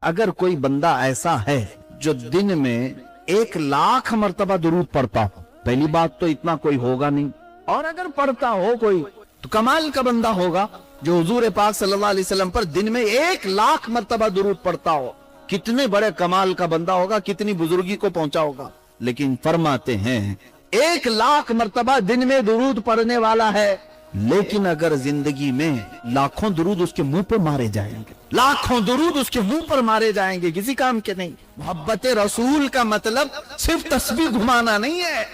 अगर कोई बंदा ऐसा है जो दिन में 1,00,000 मर्तबा दुरूद पढ़ता हो, पहली बात तो इतना कोई होगा नहीं, और अगर पढ़ता हो कोई तो कमाल का बंदा होगा जो हुजूर पाक सल्लल्लाहु अलैहि वसल्लम पर दिन में 1,00,000 मर्तबा दुरूद पढ़ता हो। कितने बड़े कमाल का बंदा होगा, कितनी बुजुर्गी को पहुंचा होगा। लेकिन फरमाते हैं 1,00,000 मर्तबा दिन में दुरूद पढ़ने वाला है, लेकिन अगर जिंदगी में लाखों दुरूद उसके मुंह पर मारे जाएंगे, लाखों दुरूद उसके मुंह पर मारे जाएंगे, किसी काम के नहीं। मोहब्बत रसूल का मतलब सिर्फ तस्बीह घुमाना नहीं है।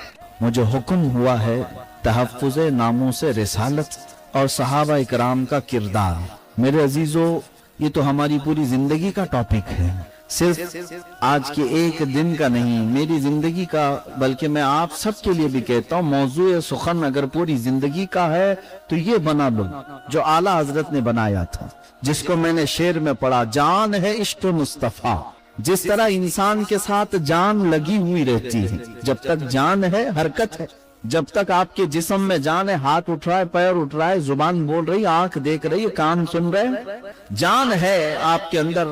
मुझे हुक्म हुआ है तहफ्फुज़ नामूस रिसालत और सहाबा इकराम का किरदार। मेरे अजीजों, ये तो हमारी पूरी जिंदगी का टॉपिक है, सिर्फ आज के एक दिन का नहीं, मेरी जिंदगी का, बल्कि मैं आप सब के लिए भी कहता हूँ मौजूए सुखन अगर पूरी जिंदगी का है तो ये बना लो जो आला हजरत ने बनाया था, जिसको मैंने शेर में पढ़ा, जान है इश्क मुस्तफा। जिस तरह इंसान के साथ जान लगी हुई रहती है, जब तक जान है हरकत है, जब तक आपके जिस्म में जान है, हाथ उठ रहा है, पैर उठ रहा है, जुबान बोल रही, आंख देख रही है, कान सुन रहे, जान है आपके अंदर,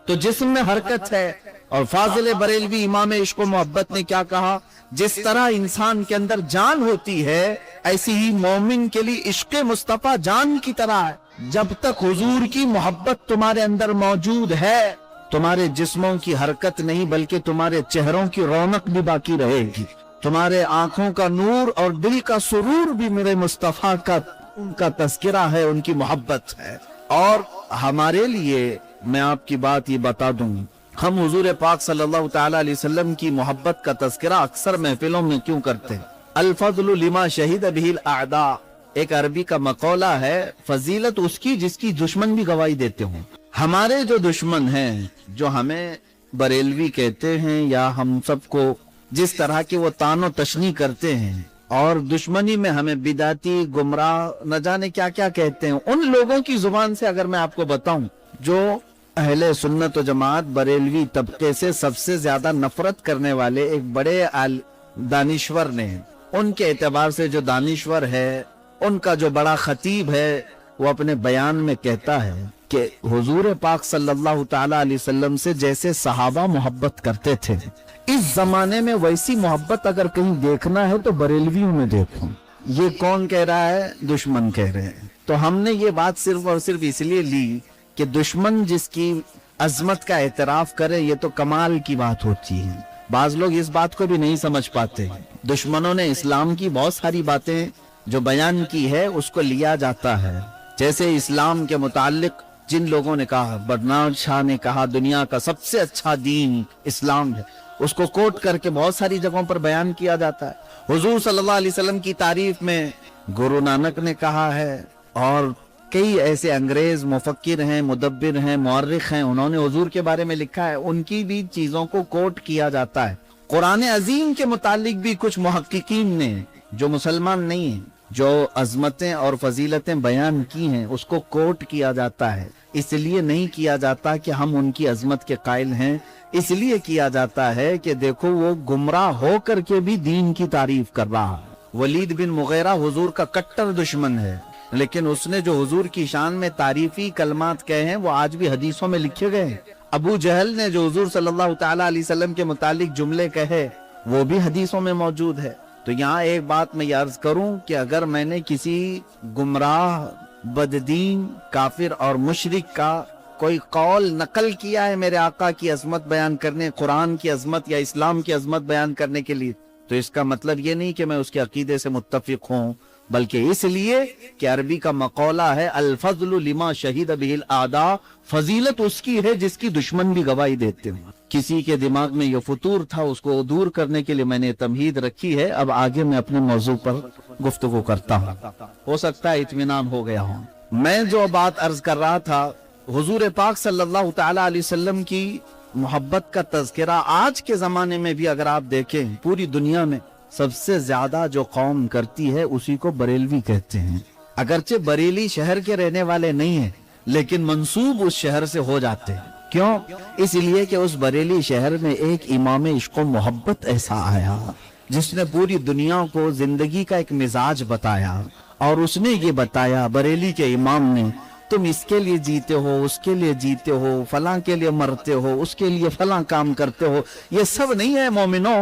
तो जिस्म में हरकत है। और फाजिल बरेलवी इमाम इश्क व मोहब्बत ने क्या कहा, जिस तरह इंसान के अंदर जान होती है, ऐसी ही मोमिन के लिए इश्क मुस्तफा जान की तरह है। जब तक हुजूर की मोहब्बत तुम्हारे अंदर मौजूद है, तुम्हारे जिस्मों की हरकत नहीं बल्कि तुम्हारे चेहरों की रौनक भी बाकी रहेगी, तुम्हारे आंखों का नूर और दिल का सुरूर भी मेरे मुस्तफा का उनका तस्करा है, उनकी मोहब्बत है। और हमारे लिए मैं आपकी बात ये बता दूं, हम हुजूर पाक सल्लल्लाहु तआला अलैहि वसल्लम की मोहब्बत का तस्करा अक्सर महफिलों में क्यों करते हैं? अल फज़लु लिमा शहीद बिहिल आदा, एक अरबी का मकौला है, फजीलत उसकी जिसकी दुश्मन भी गवाही देते हों। हमारे जो दुश्मन हैं, जो हमें बरेलवी कहते हैं या हम सबको जिस तरह की वो तानो तशनी करते हैं और दुश्मनी में हमें बिदाती, गुमराह, न जाने क्या क्या कहते हैं, उन लोगों की जुबान से अगर मैं आपको बताऊं जो अहले सुन्नत व जमात बरेलवी तबके से सबसे ज्यादा नफरत करने वाले एक बड़े दानिश्वर ने, उनके एतबार से जो दानिश्वर है, उनका जो बड़ा खतीब है, वो अपने बयान में कहता है कि हुजूर पाक सल्लल्लाहु तआला अलैहि वसल्लम से जैसे सहाबा मोहब्बत करते थे, इस जमाने में वैसी मोहब्बत अगर कहीं देखना है तो बरेलवियों में देखो। ये कौन कह रहा है? दुश्मन कह रहे हैं। तो हमने ये बात सिर्फ और सिर्फ इसलिए ली कि दुश्मन जिसकी अजमत का एतराफ करे, ये तो कमाल की बात होती है। बाज लोग इस बात को भी नहीं समझ पाते। दुश्मनों ने इस्लाम की बहुत सारी बातें जो बयान की है उसको लिया जाता है, जैसे इस्लाम के मुतालिक जिन लोगों ने कहा, बर्नार्ड शाह ने कहा दुनिया का सबसे अच्छा दीन इस्लाम है, उसको कोट करके बहुत सारी जगहों पर बयान किया जाता है। हुजूर सल्लल्लाहु अलैहि वसल्लम की तारीफ में गुरु नानक ने कहा है, और कई ऐसे अंग्रेज मुफक्किर हैं, मुदब्बिर हैं, मुअर्रिख हैं, उन्होंने हुजूर के बारे में लिखा है, उनकी भी चीजों को कोट किया जाता है। कुरान अजीम के मुतालिक भी कुछ मुहक्किकीन ने जो मुसलमान नहीं है, जो अजमतें और फजीलतें बयान की हैं, उसको कोट किया जाता है। इसलिए नहीं किया जाता कि हम उनकी अजमत के कायल हैं, इसलिए किया जाता है कि देखो वो गुमराह होकर के भी दीन की तारीफ कर रहा है। वलीद बिन मुगीरा हुजूर का कट्टर दुश्मन है, लेकिन उसने जो हुजूर की शान में तारीफी कलमात कहे हैं वो आज भी हदीसों में लिखे गए हैं। अबू जहल ने जो हुजूर सल्लल्लाहु तआला अलैहि वसल्लम के मुतालिक जुमले कहे वो भी हदीसों में मौजूद है। तो यहाँ एक बात मैं अर्ज करूं कि अगर मैंने किसी गुमराह, बददीन, काफिर और मुशरिक का कोई कौल नकल किया है मेरे आका की अजमत बयान करने, कुरान की अजमत या इस्लाम की अजमत बयान करने के लिए, तो इसका मतलब ये नहीं कि मैं उसके अकीदे से मुत्तफिक हूँ, बल्कि इसलिए कि अरबी का मकौला है अल फज़लु लिमा शहीद बिहिल आदा, फजीलत उसकी है जिसकी दुश्मन भी गवाही देते हैं। किसी के दिमाग में ये फतूर था, उसको दूर करने के लिए मैंने तमहीद रखी है। अब आगे मैं अपने मौजू पर गुफ्तगू करता हूँ, हो सकता है इत्मीनान हो गया हूँ। मैं जो बात अर्ज कर रहा था, हुजूर पाक सल्लल्लाहु तआला अलैहि वसल्लम की मोहब्बत का तज़किरा आज के जमाने में भी अगर आप देखें, पूरी दुनिया में सबसे ज्यादा जो कौम करती है उसी को बरेलवी कहते हैं। अगरचे बरेली शहर के रहने वाले नहीं है, लेकिन मंसूब उस शहर से हो जाते हैं। क्यों? इसलिए कि उस बरेली शहर में एक इमाम इश्क व मोहब्बत ऐसा आया जिसने पूरी दुनिया को जिंदगी का एक मिजाज बताया, और उसने ये बताया, बरेली के इमाम ने, तुम इसके लिए जीते हो, उसके लिए जीते हो, फलां के लिए मरते हो, उसके लिए फलां काम करते हो, ये सब नहीं है मोमिनो।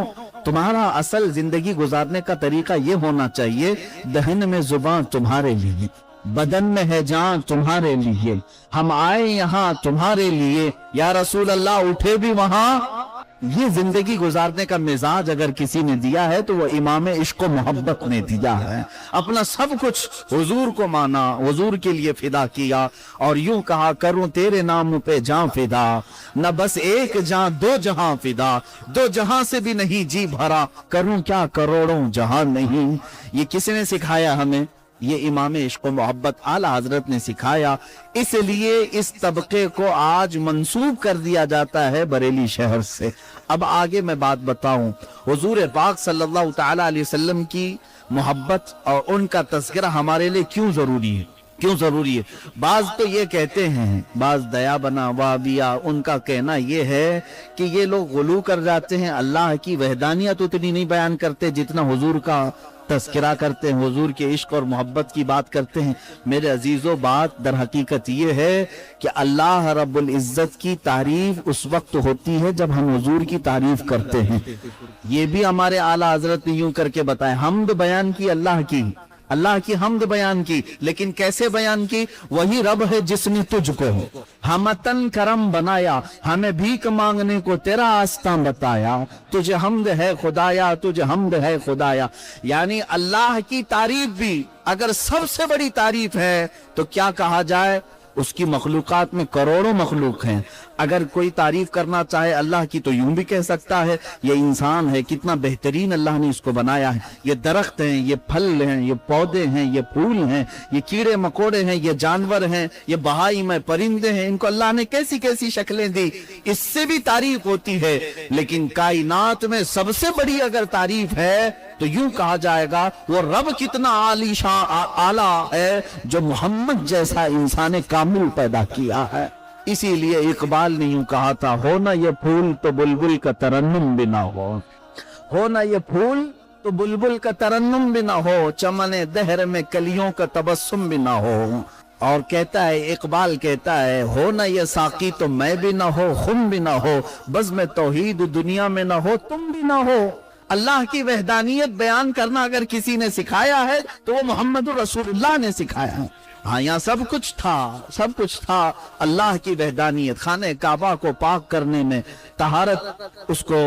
तुम्हारा असल जिंदगी गुजारने का तरीका ये होना चाहिए, दहन में जुबान तुम्हारे लिए, बदन में है जान तुम्हारे लिए, हम आए यहाँ तुम्हारे लिए, या रसूल अल्लाह उठे भी वहां। ये जिंदगी गुजारने का मिजाज अगर किसी ने दिया है तो वो इमाम इश्क व मोहब्बत ने दिया है। अपना सब कुछ हुजूर को माना, हुजूर के लिए फिदा किया, और यूं कहा करूं तेरे नाम पे जान फिदा, न बस एक जान दो जहां फिदा, दो जहां से भी नहीं जी भरा, करूं क्या करोड़ों जहां नहीं। ये किसने सिखाया हमें? ये इमाम इश्क व मोहब्बत आला हजरत ने सिखाया। इसलिए इस तबके को आज मंसूब कर दिया जाता है बरेली शहर से। अब आगे मैं बात बताऊं, हुजूर पाक सल्लल्लाहु तआला अलैहि वसल्लम की मोहब्बत और उनका तज़किरा हमारे लिए क्यों जरूरी है? क्यों जरूरी है? बाज तो ये कहते हैं, बाज दया बना वाबिया, उनका कहना ये है कि ये लोग गुलू कर जाते हैं, अल्लाह की वहदानियत उतनी नहीं बयान करते जितना हुजूर का तस्करा करते हैं, हुजूर के इश्क और मोहब्बत की बात करते हैं। मेरे अजीजों, बात दर हकीकत ये है कि अल्लाह रब्बुल इज्जत की तारीफ उस वक्त होती है जब हम हुजूर की तारीफ करते हैं। ये भी हमारे आला हजरत ने यूं करके बताया, हमद बयान की अल्लाह की, अल्लाह की हमद बयान की, लेकिन कैसे बयान की? वही रब है जिसने तुझको हमतन करम बनाया, हमें भीख मांगने को तेरा आस्था बताया, तुझे हमद है खुदाया, तुझे हमद है खुदाया। यानी अल्लाह की तारीफ भी अगर सबसे बड़ी तारीफ है तो क्या कहा जाए? उसकी मखलूकात में करोड़ों मखलूक हैं, अगर कोई तारीफ करना चाहे अल्लाह की तो यूं भी कह सकता है, ये इंसान है, कितना बेहतरीन अल्लाह ने इसको बनाया है, ये दरख्त हैं, ये फल हैं, ये पौधे हैं, ये फूल हैं, ये कीड़े मकोड़े हैं, ये जानवर हैं, ये बहाई में परिंदे हैं, इनको अल्लाह ने कैसी कैसी शक्लें दी, इससे भी तारीफ होती है। लेकिन कायनात में सबसे बड़ी अगर तारीफ है तो यूं कहा जाएगा वो रब कितना आलीशान आला है जो मोहम्मद जैसा इंसान कामिल पैदा किया है। इसीलिए इकबाल ने यूं कहा था, हो ना ये फूल तो बुलबुल का तरन्नुम भी ना हो ना ये फूल तो बुलबुल का तरन्नुम भी ना हो, चमने दहर में कलियों का तबस्सुम भी ना हो। और कहता है, इकबाल कहता है, हो ना ये साकी तो मैं भी ना हो, खुम भी ना हो, बस में तौहीद दुनिया में ना हो, तुम भी ना हो। अल्लाह की वहदानियत बयान करना अगर किसी ने सिखाया है तो वो मोहम्मद रसूलुल्लाह ने सिखाया है। हाँ, यहाँ सब कुछ था, सब कुछ था। अल्लाह की वहदानियत, खाने काबा को पाक करने में, तहारत उसको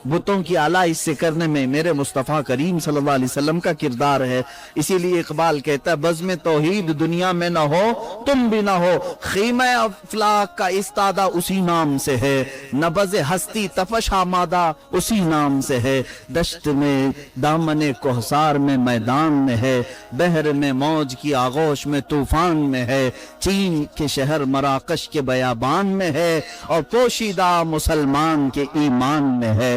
बुतों की आलाइश से करने में मेरे मुस्तफ़ा करीम सल्लल्लाहु अलैहि वसल्लम का किरदार है। इसीलिए इकबाल कहता है, बज़्म तौहीद दुनिया में ना हो, तुम भी ना हो, ख़ीमा अफ़लाक का इस्तादा उसी नाम से है, नबज़ हस्ती तपश आमादा उसी नाम से है, दश्त में दामने कोहसार में मैदान में है, बहर में मौज की आगोश में तूफान में है, चीन के शहर मराकश के बयाबान में है, और पोशीदा मुसलमान के ईमान में है।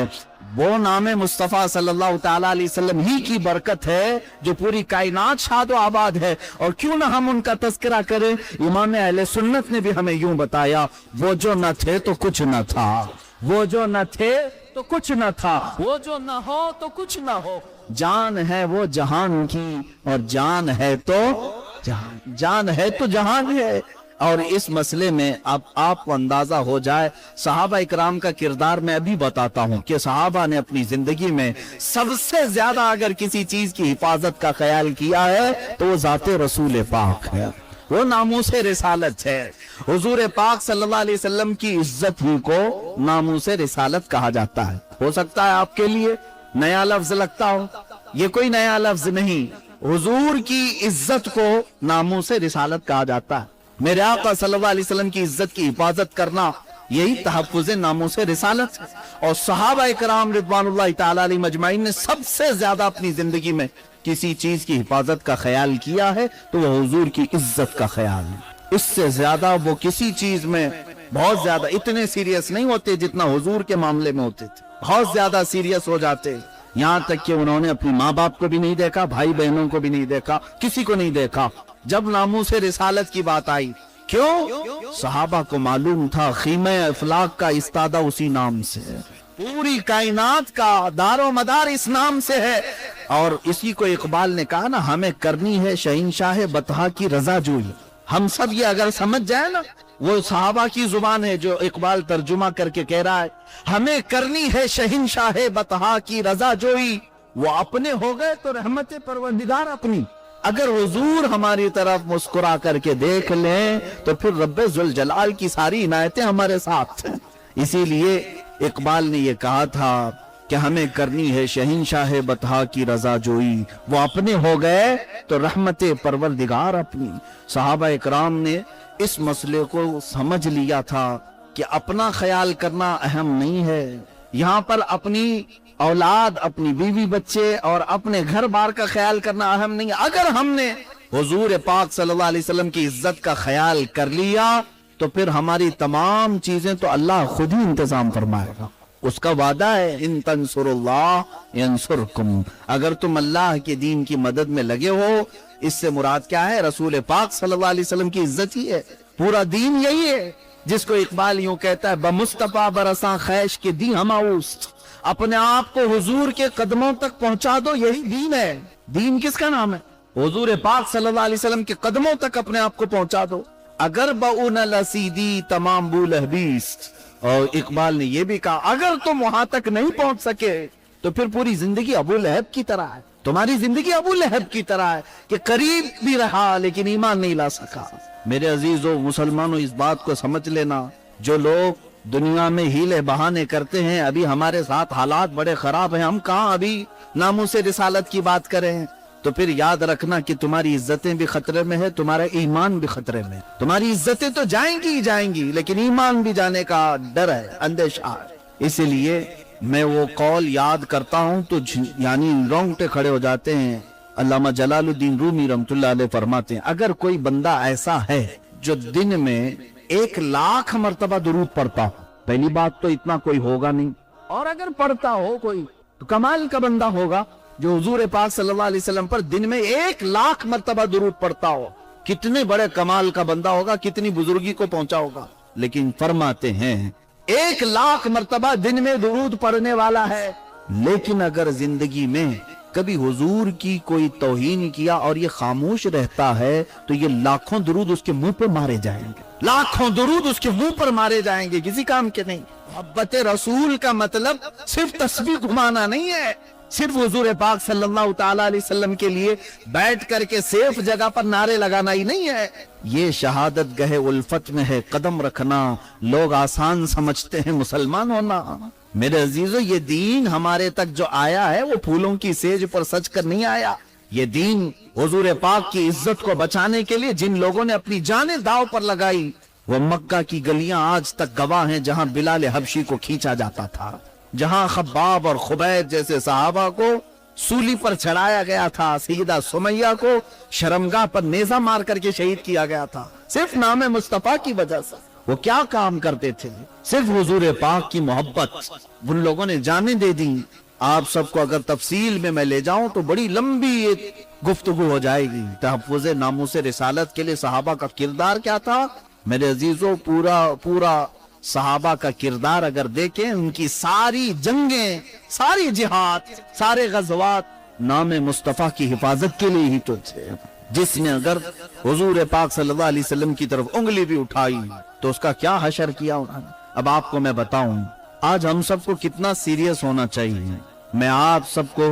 वो नाम मुस्तफ़ा सल्लल्लाहु तआला अलैहि वसल्लम ही की बरकत है जो पूरी कायनात शाद व आबाद है। और क्यों ना हम उनका तज़किरा करें। इमाम अहले सुन्नत ने भी हमें यूं बताया, वो जो न थे तो कुछ न था, वो जो न थे तो कुछ न था, वो जो न हो तो कुछ न हो, जान है वो जहान की और जान है तो जहान, जान है तो जहान है। और इस मसले में अब आपको अंदाजा हो जाए, सहाबा इकराम का किरदार मैं अभी बताता हूं कि सहाबा ने अपनी जिंदगी में सबसे ज्यादा अगर किसी चीज की हिफाजत का ख्याल किया है तो वो ज़ाते रसूल पाक है, वो नामूसे रिसालत है। हुजूर पाक सल्लल्लाहु अलैहि वसल्लम की इज्जत ही को नामूसे रिसालत कहा जाता है। हो सकता है आपके लिए नया लफ्ज लगता हो, ये कोई नया लफ्ज नहीं, हुजूर की इज्जत को नामूसे रिसालत कहा जाता है। मेरे आका सल्लल्लाहु अलैहि वसल्लम की इज्जत की हिफाजत करना यही तहफ्फुज़ नामूसे रिसालत है। और सहाबा इकराम रिज़वानुल्लाहि तआला अलैहिम मजमाइन ने सबसे ज्यादा अपनी जिंदगी में किसी चीज की हिफाजत का ख्याल किया है तो वो हुजूर की इज्जत का ख्याल है। इससे ज्यादा वो किसी चीज में बहुत ज्यादा इतने सीरियस नहीं होते जितना हुजूर के मामले में होते थे, बहुत ज्यादा सीरियस हो जाते। यहाँ तक कि उन्होंने अपने माँ बाप को भी नहीं देखा, भाई बहनों को भी नहीं देखा, किसी को नहीं देखा जब नामूसे रिसालत की बात आई। क्यों? सहाबा को मालूम था ख़ीमा अफ़लाक का इस्तादा उसी नाम से है, पूरी कायनात का दारो मदार इस नाम से है। और इसी को इकबाल ने कहा ना, हमें करनी है शहंशाह बतहा की रजा जोई, हम सब ये अगर समझ जाए ना, वो सहाबा की जुबान है जो इकबाल तर्जुमा करके कह रहा है, हमें करनी है शहिंशाह बतहा की रजा जोई, वो अपने हो गए तो रहमत परवरदिगार अपनी। अगर हुजूर हमारी तरफ मुस्कुरा करके देख लें तो फिर रब्बे जुल जलाल की सारी इनायतें हमारे साथ हैं। इसीलिए इकबाल ने ये कहा था कि हमें करनी है शहिंशाह बतहा की रजा जोई, वो अपने हो गए तो रहमत परवरदिगार अपनी। सहाबा इकराम ने इस मसले को समझ लिया था कि अपना ख्याल करना अहम नहीं है, यहाँ पर अपनी औलाद, अपनी बीवी बच्चे और अपने घर बार का ख्याल करना अहम नहीं है। अगर हमने हुजूर पाक सल्लल्लाहु अलैहि वसल्लम की इज्जत का ख्याल कर लिया तो फिर हमारी तमाम चीजें तो अल्लाह खुद ही इंतजाम फरमाएगा। उसका वादा है, इन तंसुरुल्लाह यंसुरकुम, अगर तुम अल्लाह के दीन की मदद में लगे हो। इससे मुराद क्या है? रसूल पाक सल्लल्लाहु अलैहि वसल्लम की इज्जत ही है, पूरा दीन यही है जिसको इकबाल यूं कहता है, बमुस्तफा बरसा खैश के दी हमाउस्त, अपने आप को हुजूर के कदमों तक पहुंचा दो, यही दीन है। दीन किसका नाम है? हुजूर पाक सल्लल्लाहु अलैहि वसल्लम के कदमों तक अपने आप को पहुंचा दो। अगर बउन लसीदी तमाम बुल हबीस, और इकबाल ने यह भी कहा अगर तुम वहां तक नहीं पहुंच सके तो फिर पूरी जिंदगी अबू लहब की तरह है, तुम्हारी जिंदगी अबू लहब की तरह है कि करीब भी रहा लेकिन ईमान नहीं ला सका। मेरे अजीजों मुसलमानों, इस बात को समझ लेना, जो लोग दुनिया में हीले बहाने करते हैं, अभी हमारे साथ हालात बड़े खराब हैं, हम कहाँ अभी नामूसे रिसालत की बात करें, तो फिर याद रखना कि तुम्हारी इज्जतें भी खतरे में है, तुम्हारा ईमान भी खतरे में। तुम्हारी इज्जतें तो जाएंगी ही जाएंगी लेकिन ईमान भी जाने का डर है, अंदेशा है। इसीलिए मैं वो कौल याद करता हूं तो यानी रोंगटे खड़े हो जाते हैं। अल्लामा जलालुद्दीन रूमी रहमतुल्लाह अलैह फरमाते हैं, अगर कोई बंदा ऐसा है जो दिन में 1,00,000 मरतबा दुरूद पढ़ता हो, पहली बात तो इतना कोई होगा नहीं, और अगर पढ़ता हो कोई तो कमाल का बंदा होगा जो हुजूर पाक सल्लल्लाहु अलैहि वसल्लम पर दिन में 1,00,000 मरतबा दुरूद पढ़ता हो। कितने बड़े कमाल का बंदा होगा, कितनी बुजुर्गी को पहुंचा होगा। लेकिन फरमाते हैं 1,00,000 मरतबा दिन में दुरूद पढ़ने वाला है, लेकिन अगर जिंदगी में कभी हुजूर की कोई तौहीन किया और ये खामोश रहता है तो ये लाखों दुरूद उसके मुंह पर मारे जाएंगे, लाखों दुरूद उसके मुंह पर मारे जाएंगे, किसी काम के नहीं। मोहब्बत रसूल का मतलब सिर्फ तस्बीह घुमाना नहीं है, सिर्फ हुजूर पाक सल्लल्लाहु ताला अलैहि वसल्लम के लिए बैठ करके सेफ जगह पर नारे लगाना ही नहीं है। ये शहादत गहे उल्फत में है कदम रखना, लोग आसान समझते हैं मुसलमान होना। मेरे अजीजों, ये दीन हमारे तक जो आया है वो फूलों की सेज पर सज कर नहीं आया। ये दीन हुजूर पाक की इज्जत को बचाने के लिए जिन लोगों ने अपनी जानें दांव पर लगाई, वो मक्का की गलियां आज तक गवाह हैं जहां बिलाल हबशी को खींचा जाता था, जहां खब्बाब और खुबैब जैसे सहाबा को सूली पर चढ़ाया गया था, सईदा सुमैया को शर्मगाह पर नेजा मार करके शहीद किया गया था, सिर्फ नाम मुस्तफा की वजह से। वो क्या काम करते थे? सिर्फ हुजूर पाक की मोहब्बत, उन लोगों ने जाने दे दी। आप सबको अगर तफसील में मैं ले जाऊं तो बड़ी लंबी एक गुफ्तगू हो जाएगी। तहफ़्फ़ुज़ नामूस रिसालत के लिए सहाबा का किरदार क्या था? मेरे अजीजों, पूरा सहाबा का किरदार अगर देखें, उनकी सारी जंगें, सारी जिहाद, सारे गज़वात नाम मुस्तफा की हिफाजत के लिए ही तो थे। जिसने अगर हुजूर पाक सल्लल्लाहु अलैहि वसल्लम की तरफ उंगली भी उठाई तो उसका क्या हशर किया उन्होंने। अब आपको मैं बताऊं, आज हम सबको कितना सीरियस होना चाहिए। मैं आप सबको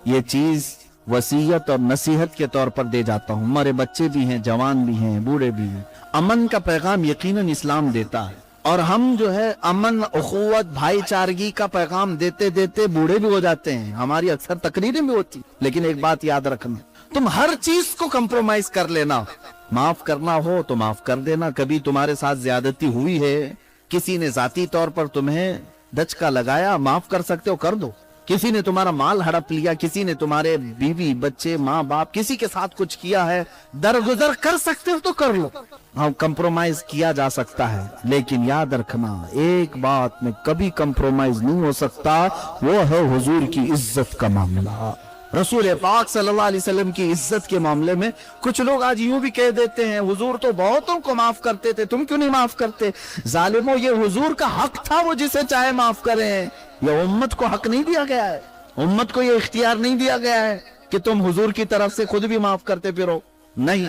ये चीज वसीयत और नसीहत के तौर पर दे जाता हूँ। हमारे बच्चे भी हैं, जवान भी हैं, बूढ़े भी हैं। अमन का पैगाम यकीनन इस्लाम देता है, और हम जो है अमन, उखुवत, भाईचारगी का पैगाम देते देते बूढ़े भी हो जाते हैं। हमारी अक्सर तकरीरें भी होती, लेकिन एक बात याद रखना, तुम हर चीज को कंप्रोमाइज कर लेना। माफ करना हो तो माफ कर देना। कभी तुम्हारे साथ ज्यादती हुई है, किसी ने जाती तौर पर तुम्हें दचका लगाया, माफ कर सकते हो कर दो। किसी ने तुम्हारा माल हड़प लिया, किसी ने तुम्हारे बीवी बच्चे माँ बाप किसी के साथ कुछ किया है, दरगुजर कर सकते हो तो कर लो। हाँ, कंप्रोमाइज किया जा सकता है, लेकिन याद रखना एक बात में कभी कंप्रोमाइज नहीं हो सकता, वो है हुजूर की इज्जत का मामला। रसूल पाक सल्लल्लाहु अलैहि वसल्लम की इज्जत के मामले में कुछ लोग आज यूं भी कह देते हैं, हुजूर तो बहुतों को माफ करते थे, तुम क्यों नहीं माफ करते? जालिमों, ये हुजूर का हक था, वो जिसे चाहे माफ करें। ये उम्मत को हक नहीं दिया गया है, उम्मत को ये इख्तियार नहीं दिया गया है कि तुम हुजूर की तरफ से खुद भी माफ करते फिरो। نہیں،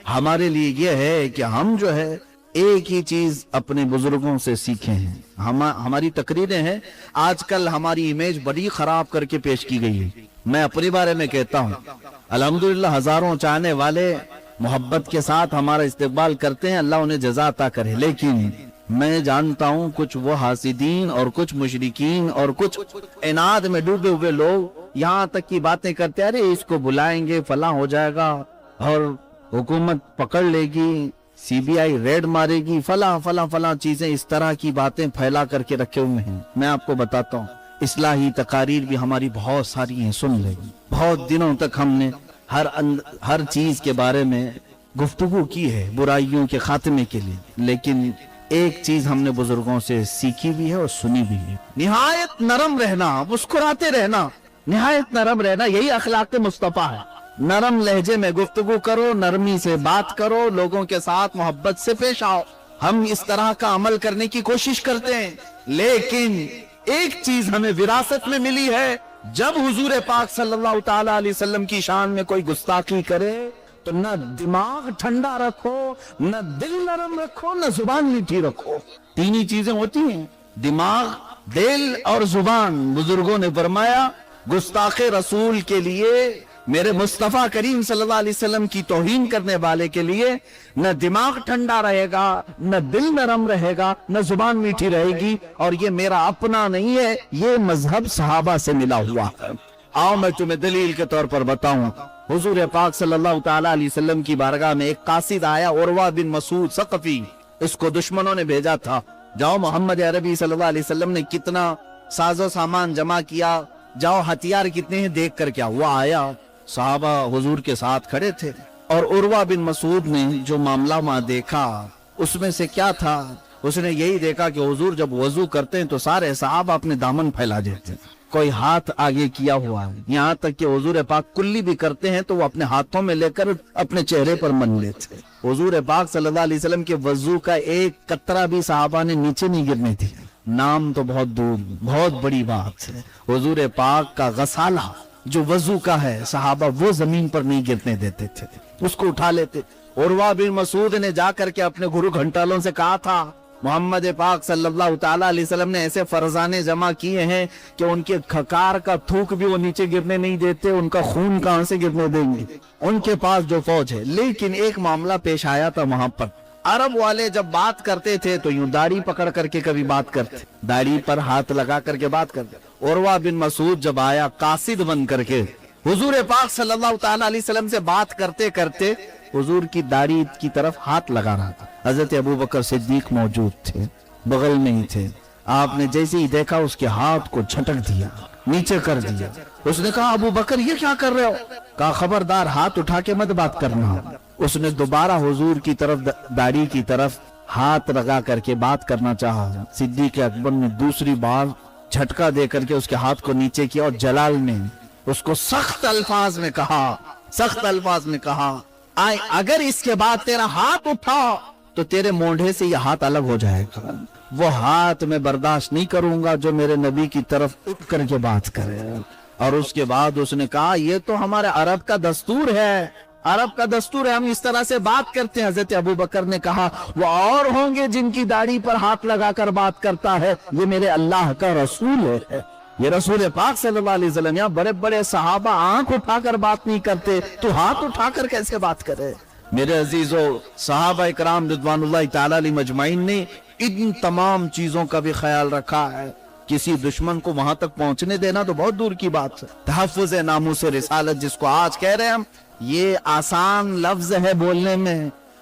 ہمارے لیے یہ ہے کہ ہم جو ہے ایک ہی چیز اپنے بزرگوں سے سیکھے ہیں. ہماری تقریریں ہیں آج کل ہماری امیج بڑی خراب کر کے پیش کی گئی ہے. میں اپنے بارے میں کہتا ہوں الحمدللہ ہزاروں چاہنے والے محبت کے ساتھ ہمارا استقبال کرتے ہیں، اللہ انہیں جزا عطا کرے. لیکن میں جانتا ہوں کچھ وہ حاسدین اور کچھ مشرکین اور کچھ عناد میں ڈوبے ہوئے لوگ یہاں تک کی باتیں کرتے ہیں، ارے اس کو بلائیں گے فلاں ہو جائے گا اور حکومت پکڑ لے گی، سی بی آئی ریڈ مارے گی، فلاں فلاں فلاں چیزیں، اس طرح کی باتیں پھیلا کر کے رکھے ہوئے ہیں. میں آپ کو بتاتا ہوں اصلاحی تقاریر بھی ہماری بہت ساری ہیں، سن لیں. بہت دنوں تک ہم نے ہر چیز کے بارے میں گفتگو کی ہے برائیوں کے خاتمے کے لیے، لیکن ایک چیز ہم نے بزرگوں سے سیکھی بھی ہے اور سنی بھی ہے، نہایت نرم رہنا، مسکراتے رہنا، نہایت نرم رہنا، یہی اخلاق مصطفیٰ ہے. نرم لہجے میں گفتگو کرو، نرمی سے بات کرو، لوگوں کے ساتھ محبت سے پیش آؤ. ہم اس طرح کا عمل کرنے کی کوشش کرتے ہیں، لیکن ایک چیز ہمیں وراثت میں ملی ہے، جب حضور پاک صلی اللہ تعالی علیہ وسلم کی شان میں کوئی گستاخی کرے تو نہ دماغ ٹھنڈا رکھو، نہ دل نرم رکھو، نہ زبان میٹھی رکھو. تین ہی چیزیں ہوتی ہیں، دماغ، دل اور زبان. بزرگوں نے فرمایا گستاخ رسول کے لیے، میرے مصطفیٰ کریم صلی اللہ علیہ وسلم کی توہین کرنے والے کے لیے نہ دماغ ٹھنڈا رہے گا، نہ دل نرم رہے گا، نہ زبان میٹھی رہے گی. اور یہ میرا اپنا نہیں ہے، یہ مذہب صحابہ سے ملا ہوا ہے. آؤ میں تمہیں دلیل کے طور پر بتاؤں. حضور پاک صلی اللہ تعالی علیہ وسلم کی بارگاہ میں ایک قاصد آیا، عروہ بن مسعود ثقفی. اس کو دشمنوں نے بھیجا تھا، جاؤ محمد عربی صلی اللہ علیہ وسلم نے کتنا ساز و سامان جمع کیا، جاؤ ہتھیار کتنے ہیں دیکھ کر کیا. وہ آیا، صحابہ حضور کے ساتھ کھڑے تھے، اور عروہ بن مسعود نے جو معاملہ وہاں دیکھا اس میں سے کیا تھا، اس نے یہی دیکھا کہ حضور جب وضو کرتے ہیں تو سارے صحابہ اپنے دامن پھیلا دیتے ہیں، کوئی ہاتھ آگے کیا ہوا ہے، یہاں تک کہ حضور پاک کلی بھی کرتے ہیں تو وہ اپنے ہاتھوں میں لے کر اپنے چہرے پر من لیتے. حضور پاک صلی اللہ علیہ وسلم کے وضو کا ایک قطرہ بھی صحابہ نے نیچے نہیں گرنے دیا. نام تو بہت دور، بہت بڑی بات ہے. حضور پاک کا غسالہ جو وضو کا ہے صحابہ وہ زمین پر نہیں گرنے دیتے تھے، اس کو اٹھا لیتے. عروہ بن مسعود نے جا کر کے اپنے گرو گھنٹالوں سے کہا تھا محمد پاک صلی اللہ تعالی علیہ وسلم نے ایسے فرزانے جمع کیے ہیں کہ ان کے کھکار کا تھوک بھی وہ نیچے گرنے نہیں دیتے، ان کا خون کہاں سے گرنے دیں گے ان کے پاس جو فوج ہے. لیکن ایک معاملہ پیش آیا تھا وہاں پر. عرب والے جب بات کرتے تھے تو یوں داڑھی پکڑ کر کے کبھی بات کرتے، داڑھی پر ہاتھ لگا کر کے بات کرتے. عروہ بن مسعود جب آیا قاصد بن کر کے حضور پاک صلی اللہ تعالی علیہ وسلم سے بات کرتے کرتے حضور کی داڑھی کی طرف ہاتھ لگا رہا تھا. حضرت ابوبکر صدیق موجود تھے، بغل میں ہی تھے. آپ نے جیسے ہی دیکھا اس کے ہاتھ کو جھٹک دیا، نیچے کر دیا. اس نے کہا ابوبکر یہ کیا کر رہے ہو؟ کہا خبردار ہاتھ اٹھا کے مت بات کرنا. اس نے دوبارہ حضور کی طرف داڑھی کی طرف ہاتھ لگا کر کے بات کرنا چاہا. صدیق اکبر نے دوسری بار جھٹکا دے کر کے اس کے ہاتھ کو نیچے کیا اور جلال نے اس کو سخت الفاظ میں کہا اگر اس کے بعد تیرا ہاتھ اٹھا تو تیرے مونڈھے سے یہ ہاتھ الگ ہو جائے گا. وہ ہاتھ میں برداشت نہیں کروں گا جو میرے نبی کی طرف اٹھ کر کے بات کرے. اور اس کے بعد اس نے کہا یہ تو ہمارے عرب کا دستور ہے، ہم اس طرح سے بات کرتے ہیں. حضرت ابوبکر نے کہا وہ اور ہوں گے جن کی داڑھی پر ہاتھ لگا کر بات کرتا ہے، یہ میرے اللہ کا رسول ہے، یہ رسول پاک صلی اللہ علیہ وسلم. یہاں بڑے بڑے صحابہ آنکھ اٹھا کر بات نہیں کرتے، تو ہاتھ اٹھا کر کیسے بات کرے؟ میرے عزیزو، صحابہ اکرام رضوان اللہ تعالی علیہ مجمعین نے ان تمام چیزوں کا بھی خیال رکھا ہے. کسی دشمن کو وہاں تک پہنچنے دینا تو بہت دور کی بات ہے. تحفظ ناموس رسالت جس کو آج کہہ رہے ہیں ہم، یہ آسان لفظ ہے بولنے میں،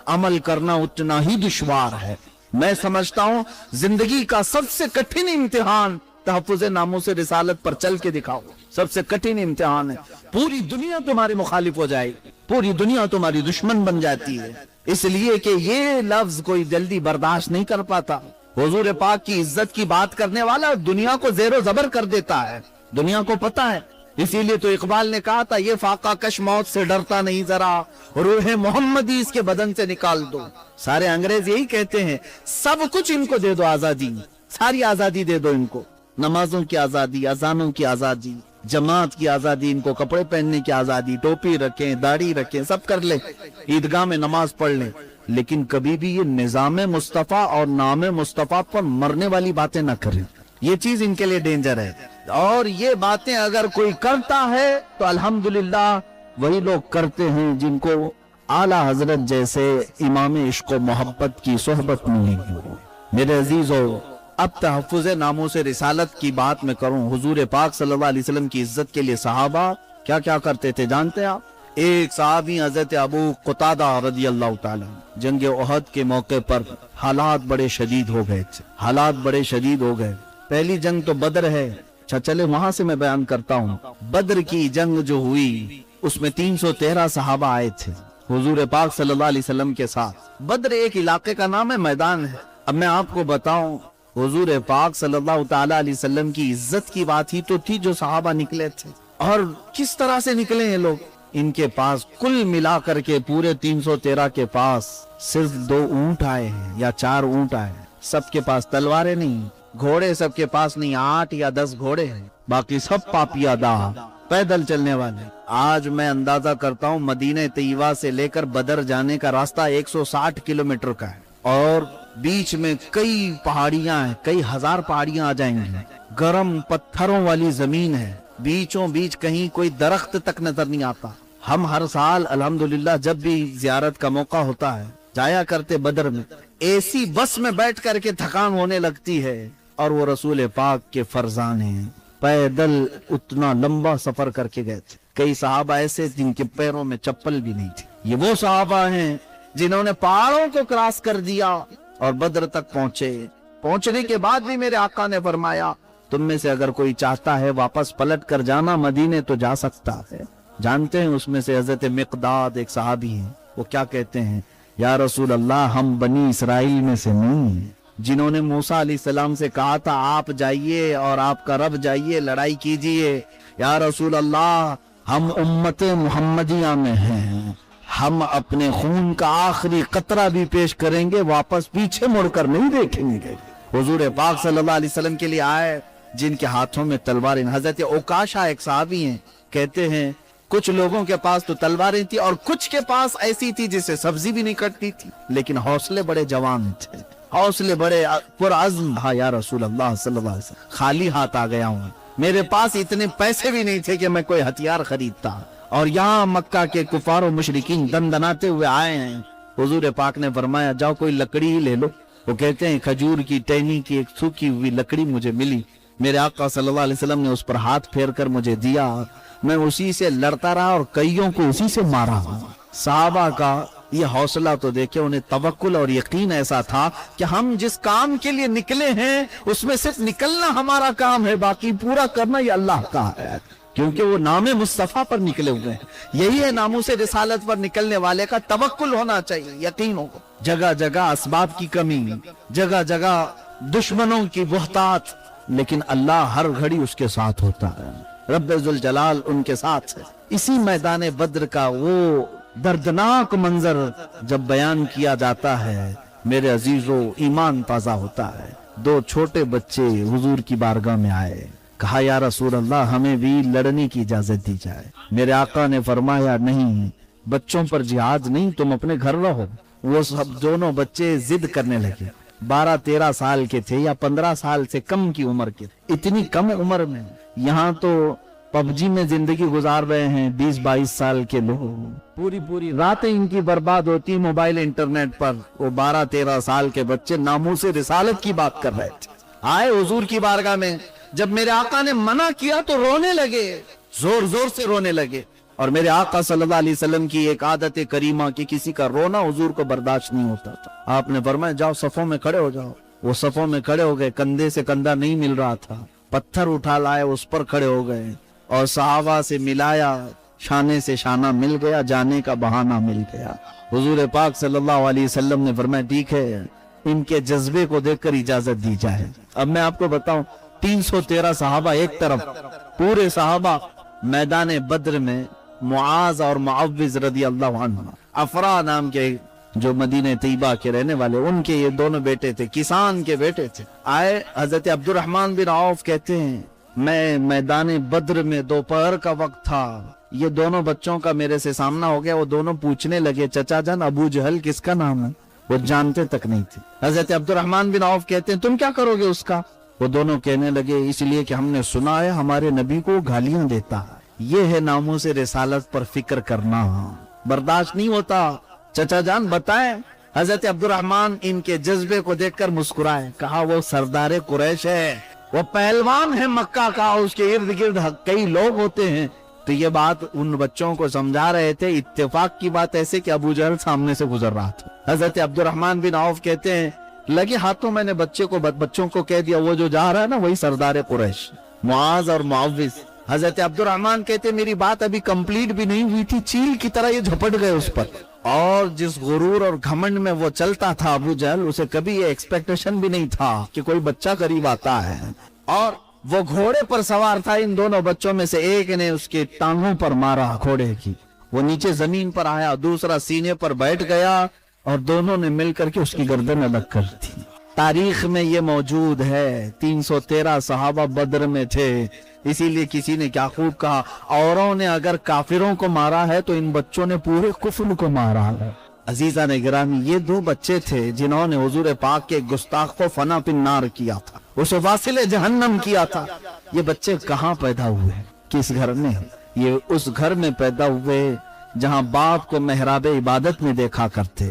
عمل کرنا اتنا ہی دشوار ہے. میں سمجھتا ہوں زندگی کا سب سے کٹھن امتحان تحفظ ناموس رسالت پر چل کے دکھاؤ. سب سے کٹھن امتحان ہے. پوری دنیا تمہارے مخالف ہو جائے گی، پوری دنیا تمہاری دشمن بن جاتی ہے، اس لیے کہ یہ لفظ کوئی جلدی برداشت نہیں کر پاتا. حضور پاک کی عزت کی بات کرنے والا دنیا کو زیر و زبر کر دیتا ہے، دنیا کو پتا ہے. اسی لیے تو اقبال نے کہا تھا یہ فاقہ کش موت سے ڈرتا نہیں ذرا، روح محمدی اس کے بدن سے نکال دو. سارے انگریز یہی کہتے ہیں سب کچھ ان کو دے دو آزادی، ساری آزادی دے دو ان کو، نمازوں کی آزادی، اذانوں کی آزادی، जमात की आजादी, इनको कपड़े पहनने की आजादी, टोपी रखें, दाढ़ी रखें, सब कर ले, ईदगाह में नमाज पढ़ लें, लेकिन कभी भी ये निजाम मुस्तफा और नाम मुस्तफा पर मरने वाली बातें ना करें। ये चीज इनके लिए डेंजर है। और ये बातें अगर कोई करता है तो अल्हम्दुलिल्लाह वही लोग करते हैं जिनको आला हजरत जैसे इमाम इश्क व मोहब्बत की सोहबत मिली। मेरे अजीजों, अब तहफ़्फ़ुज़ नामूस रिसालत की बात मैं करूं। हुजूर पाक सल्लल्लाहु अलैहि वसल्लम की इज्जत के लिए सहाबा क्या क्या करते थे जानते हैं आप? एक सहाबी हज़रत अबू क़तादा रज़ियल्लाहु ताला, जंग उहद के मौके पर हालात बड़े शदीद हो गए थे, हालात बड़े शदीद हो गए। पहली जंग तो बदर है, अच्छा चले वहां से मैं बयान करता हूँ। बदर की जंग जो हुई उसमें 313 सहाबा आए थे हुजूर पाक सल्लल्लाहु अलैहि वसल्लम के साथ। बदर एक इलाके का नाम है, मैदान है। अब मैं आपको बताऊं, हुजूर पाक सल्लल्लाहु ताला अलैहि वसल्लम की इज्जत की बात ही तो थी जो सहाबा निकले थे। और किस तरह से निकले हैं लोग? इनके पास कुल मिलाकर के पूरे 313 के पास सिर्फ 2 ऊंट आए हैं या 4 ऊंट आए हैं। सबके पास तलवारें नहीं, घोड़े सबके पास नहीं, 8 या 10 घोड़े हैं, बाकी सब पापियादा पैदल चलने वाले। आज मैं अंदाजा करता हूँ मदीने तैयबा से लेकर बदर जाने का रास्ता 160 किलोमीटर का है और बीच में कई पहाड़ियां हैं, कई हजार पहाड़ियां आ जाएंगी। गर्म पत्थरों वाली जमीन है, बीचों बीच कहीं कोई दरख्त तक नजर नहीं आता। हम हर साल अल्हम्दुलिल्लाह जब भी जियारत का मौका होता है जाया करते बदर में। एसी बस में बैठ करके थकान होने लगती है और वो रसूल पाक के फरजाने पैदल उतना लंबा सफर करके गए थे। कई सहाबा ऐसे जिनके पैरों में चप्पल भी नहीं थी। ये वो सहाबा हैं जिन्होंने पहाड़ों को क्रॉस कर दिया और बद्र तक पहुंचे। पहुंचने के बाद भी मेरे आका ने फरमाया, तुम में से अगर कोई चाहता है वापस पलट कर जाना मदीने तो जा सकता है। जानते हैं उसमें से हजरत मिक़दाद एक सहाबी हैं, वो क्या कहते हैं, या रसूल अल्लाह हम बनी इसराइल में से नहीं हैं जिन्होंने मूसा अलैहिस्सलाम से कहा था आप जाइए और आपका रब जाइए लड़ाई कीजिए। या रसूल अल्लाह हम उम्मते मुहम्मदिया में हैं, हम अपने खून का आखिरी कतरा भी पेश करेंगे, वापस पीछे मुड़कर नहीं देखेंगे। हुजूर पाक सल्लल्लाहु अलैहि वसल्लम के लिए आए जिनके हाथों में तलवारें। हजरत ओकाशा एक सहाबी हैं, कहते हैं कुछ लोगों के पास तो तलवारें थी और कुछ के पास ऐसी थी जिससे सब्जी भी नहीं कटती थी, लेकिन हौसले बड़े जवान थे, हौसले बड़े पुरअज़्म। हाँ या रसूल अल्लाह सल्लल्लाहु अलैहि वसल्लम, खाली हाथ आ गया हूँ, मेरे पास इतने पैसे भी नहीं थे कि मैं कोई हथियार खरीदता। और यहाँ मक्का के कुफार और मुशरिकीन दंदनाते हुए आए हैं। हुजूर पाक ने फरमाया जाओ कोई लकड़ी ही ले लो। वो कहते हैं खजूर की टहनी की एक सूखी हुई लकड़ी मुझे मिली, मेरे आका सल्लल्लाहु अलैहि वसल्लम ने उस पर हाथ फेर कर मुझे दिया, मैं उसी से लड़ता रहा और कईयों को उसी से मारा। सहाबा का ये हौसला तो देखे, उन्हें तवक्कुल और यकीन ऐसा था कि हम जिस काम के लिए निकले हैं उसमें सिर्फ निकलना हमारा काम है, बाकी पूरा करना ये अल्लाह का है, क्योंकि वो नामे मुस्तफा पर निकले हुए हैं। यही है नामूसे रिसालत पर निकलने वाले का तवक्कुल होना चाहिए, यकीन हो। जगह जगह असबाब की कमी, जगह जगह दुश्मनों की बुहतात, लेकिन अल्लाह हर घड़ी उसके साथ होता है, रब्बे जुल जलाल उनके साथ है। इसी मैदान बद्र का वो दर्दनाक मंजर जब बयान किया जाता है, मेरे अजीजों ईमान ताजा होता है। 2 छोटे बच्चे हुजूर की बारगाह में आए, कहा या रसूल अल्लाह हमें भी लड़ने की इजाजत दी जाए। मेरे आका ने फरमाया नहीं, बच्चों पर जिहाद नहीं, तुम अपने घर रहो। वो सब दोनों बच्चे जिद करने लगे। 12-13 साल के थे या 15 साल से कम की उम्र के। इतनी कम उम्र में यहाँ तो पबजी में जिंदगी गुजार रहे हैं 20-22 साल के लोग, पूरी रातें इनकी बर्बाद होती मोबाइल इंटरनेट पर। वो 12-13 साल के बच्चे नामूसे रिसालत की बात कर रहे थे। आए हुजूर की बारगाह में, जब मेरे आका ने मना किया तो रोने लगे, जोर जोर से रोने लगे। और मेरे आका सल्लल्लाहु अलैहि वसल्लम की एक आदत करीमा कि किसी का रोना हुजूर को बर्दाश्त नहीं होता था। आपने फरमाया जाओ सफों में खड़े हो जाओ। वो सफों में खड़े हो गए, कंधे से कंधा नहीं मिल रहा था, पत्थर उठा लाए उस पर खड़े हो गए और सहाबा से मिलाया, शाने से शाना मिल गया, जाने का बहाना मिल गया। हुजूर पाक सल्लल्लाहु अलैहि वसल्लम ने फरमाया ठीक है, इनके जज्बे को देखकर इजाजत दी जाए। अब मैं आपको बताऊं, 313 सहाबा एक तरफ, पूरे सहाबा मैदान बद्र में मुआज और मुअव्विज रदियल्लाहु अन्हु, अफरा नाम के जो मदीने तैयबा के रहने वाले, उनके ये दोनों बेटे थे, किसान के बेटे थे। आए हजरत अब्दुर्रहमान बिन औफ कहते हैं میں میدان بدر میں دوپہر کا وقت تھا، یہ دونوں بچوں کا میرے سے سامنا ہو گیا، وہ دونوں پوچھنے لگے چچا جان ابو جہل کس کا نام ہے؟ وہ جانتے تک نہیں تھے۔ حضرت عبد الرحمن بن عوف کہتے ہیں تم کیا کرو گے اس کا؟ وہ دونوں کہنے لگے اس لیے کہ ہم نے سنا ہے ہمارے نبی کو گالیاں دیتا ہے۔ یہ ہے ناموس رسالت پر فکر کرنا، برداشت نہیں ہوتا۔ چچا جان بتائیں۔ حضرت عبد الرحمن ان کے جذبے کو دیکھ کر مسکرائے، کہا وہ سردار قریش ہے، وہ پہلوان ہے مکہ کا، اس کے ارد گرد کئی لوگ ہوتے ہیں۔ تو یہ بات ان بچوں کو سمجھا رہے تھے۔ اتفاق کی بات ایسے کہ ابو جہل سامنے سے گزر رہا تھا۔ حضرت عبد الرحمن بن عوف کہتے ہیں لگے ہاتھوں میں نے بچوں کو کہہ دیا وہ جو جا رہا ہے نا وہی سردار قریش، معاذ اور معوذ۔ حضرت عبد الرحمن کہتے میری بات ابھی کمپلیٹ بھی نہیں ہوئی تھی، چیل کی طرح یہ جھپٹ گئے اس پر۔ اور جس غرور اور گھمنڈ میں وہ چلتا تھا ابو جہل، اسے کبھی یہ ایکسپیکٹیشن بھی نہیں تھا کہ کوئی بچہ قریب آتا ہے۔ اور وہ گھوڑے پر سوار تھا، ان دونوں بچوں میں سے ایک نے اس کے ٹانگوں پر مارا گھوڑے کی، وہ نیچے زمین پر آیا، دوسرا سینے پر بیٹھ گیا اور دونوں نے مل کر کے اس کی گردن الگ کر دی۔ تاریخ میں یہ موجود ہے، 313 صحابہ بدر میں تھے، اسی لیے کسی نے کیا خوب کہا، اوروں نے اگر کافروں کو مارا ہے تو ان بچوں نے پورے کفر کو مارا ہے۔ عزیزان گرامی، یہ دو بچے تھے جنہوں نے حضور پاک کے گستاخ کو فنا پن نار کیا تھا، اسے واصل جہنم کیا تھا۔ یہ بچے کہاں پیدا ہوئے؟ کس گھر میں؟ یہ اس گھر میں پیدا ہوئے جہاں باپ کو محراب عبادت میں دیکھا کرتے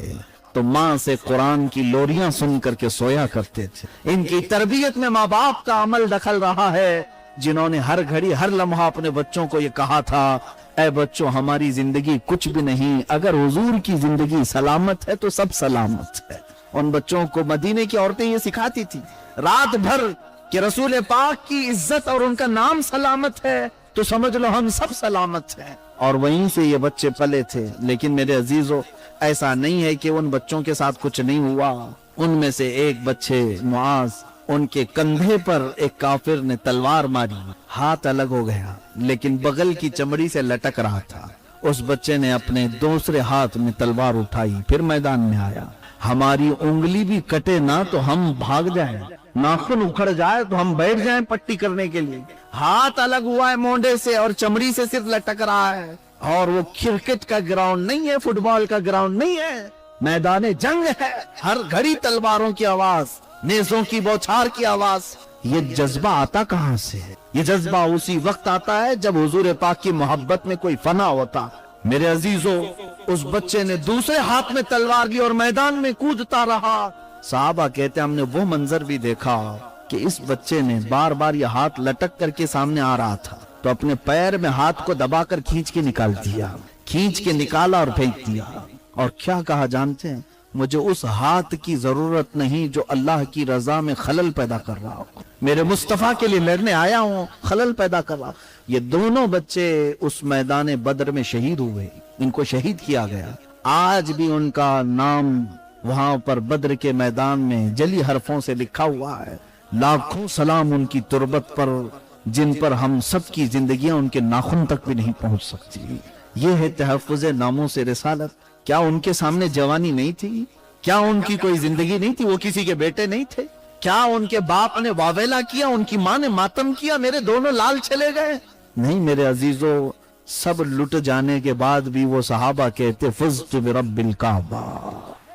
تو ماں سے قرآن کی لوریاں سن کر کے سویا کرتے تھے۔ ان کی تربیت میں ماں باپ کا عمل دخل رہا ہے، جنہوں نے ہر گھڑی ہر لمحہ اپنے بچوں کو یہ کہا تھا اے بچوں ہماری زندگی کچھ بھی نہیں، اگر حضور کی زندگی سلامت ہے تو سب سلامت ہے۔ ان بچوں کو مدینے کی عورتیں یہ سکھاتی تھی رات بھر کہ رسول پاک کی عزت اور ان کا نام سلامت ہے تو سمجھ لو ہم سب سلامت ہیں، اور وہیں سے یہ بچے پلے تھے۔ لیکن میرے عزیزو، ایسا نہیں ہے کہ ان بچوں کے ساتھ کچھ نہیں ہوا۔ ان میں سے ایک بچے معاذ، ان کے کندھے پر ایک کافر نے تلوار ماری، ہاتھ الگ ہو گیا لیکن بغل کی چمڑی سے لٹک رہا تھا۔ اس بچے نے اپنے دوسرے ہاتھ میں تلوار اٹھائی، پھر میدان میں آیا، ہماری انگلی بھی کٹے نہ تو ہم بھاگ جائیں، ناخن اکھڑ جائے تو ہم بیٹھ جائیں پٹی کرنے کے لیے۔ ہاتھ الگ ہوا ہے مونڈے سے اور چمڑی سے صرف لٹک رہا ہے، اور وہ کرکٹ کا گراؤنڈ نہیں ہے، فٹ بال کا گراؤنڈ نہیں ہے، میدان جنگ ہے، ہر گھڑی تلواروں کی آواز، نیزوں کی بوچھار کی آواز۔ یہ جذبہ آتا کہاں سے ہے؟ یہ جذبہ اسی وقت آتا ہے جب حضور پاک کی محبت میں کوئی فنا ہوتا۔ میرے عزیزو، اس بچے نے دوسرے ہاتھ میں تلوار لی اور میدان میں کودتا رہا۔ صحابہ کہتے ہم نے وہ منظر بھی دیکھا کہ اس بچے نے بار بار یہ ہاتھ لٹک کر کے سامنے آ رہا تھا تو اپنے پیر میں ہاتھ کو دبا کر کھینچ کے نکال دیا، کھینچ کے نکالا اور پھینک دیا۔ اور کیا کہا جانتے ہیں؟ مجھے اس ہاتھ کی ضرورت نہیں جو اللہ کی رضا میں خلل پیدا کر رہا ہو، میرے مصطفیٰ کے لیے لڑنے آیا ہوں، خلل پیدا کر رہا ہوں۔ یہ دونوں بچے اس میدان بدر میں شہید ہوئے، ان کو شہید کیا گیا۔ آج بھی ان کا نام وہاں پر بدر کے میدان میں جلی حرفوں سے لکھا ہوا ہے۔ لاکھوں سلام ان کی تربت پر جن پر ہم سب کی زندگیاں ان کے ناخن تک بھی نہیں پہنچ سکتی۔ یہ ہے تحفظ ناموس رسالت۔ کیا ان کے سامنے جوانی نہیں تھی؟ کیا ان کی کوئی زندگی نہیں تھی؟ وہ کسی کے بیٹے نہیں تھے؟ کیا ان کے باپ نے واویلا کیا؟ ان کی ماں نے ماتم کیا؟ میرے دونوں لال چلے گئے؟ نہیں میرے عزیزو، سب لٹ جانے کے بعد بھی وہ صحابہ کہتے فزت برب الکعبہ،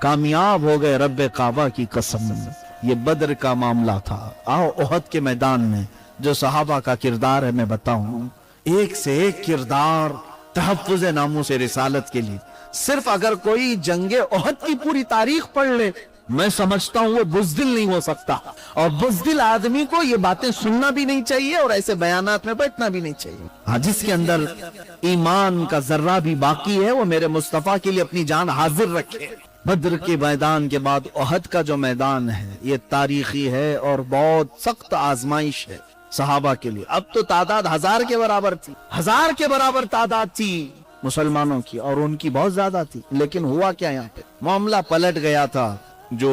کامیاب ہو گئے رب کعبہ کی قسم۔ یہ بدر کا معاملہ تھا۔ آؤ احد کے میدان میں جو صحابہ کا کردار ہے میں بتاؤں، ایک سے ایک کردار تحفظ ناموس رسالت کے لیے۔ صرف اگر کوئی جنگ احد کی پوری تاریخ پڑھ لے، میں سمجھتا ہوں وہ بزدل نہیں ہو سکتا، اور بزدل آدمی کو یہ باتیں سننا بھی نہیں چاہیے اور ایسے بیانات میں بیٹھنا بھی نہیں چاہیے۔ ہاں، جس کے اندر ایمان کا ذرہ بھی باقی ہے وہ میرے مصطفیٰ کے لیے اپنی جان حاضر رکھے۔ بدر کے میدان کے بعد احد کا جو میدان ہے یہ تاریخی ہے اور بہت سخت آزمائش ہے صحابہ کے لیے۔ اب تو تعداد 1000 کے برابر تھی، 1000 کے برابر تعداد تھی مسلمانوں کی، اور ان کی بہت زیادہ تھی۔ لیکن ہوا کیا یہاں پہ؟ معاملہ پلٹ گیا تھا۔ جو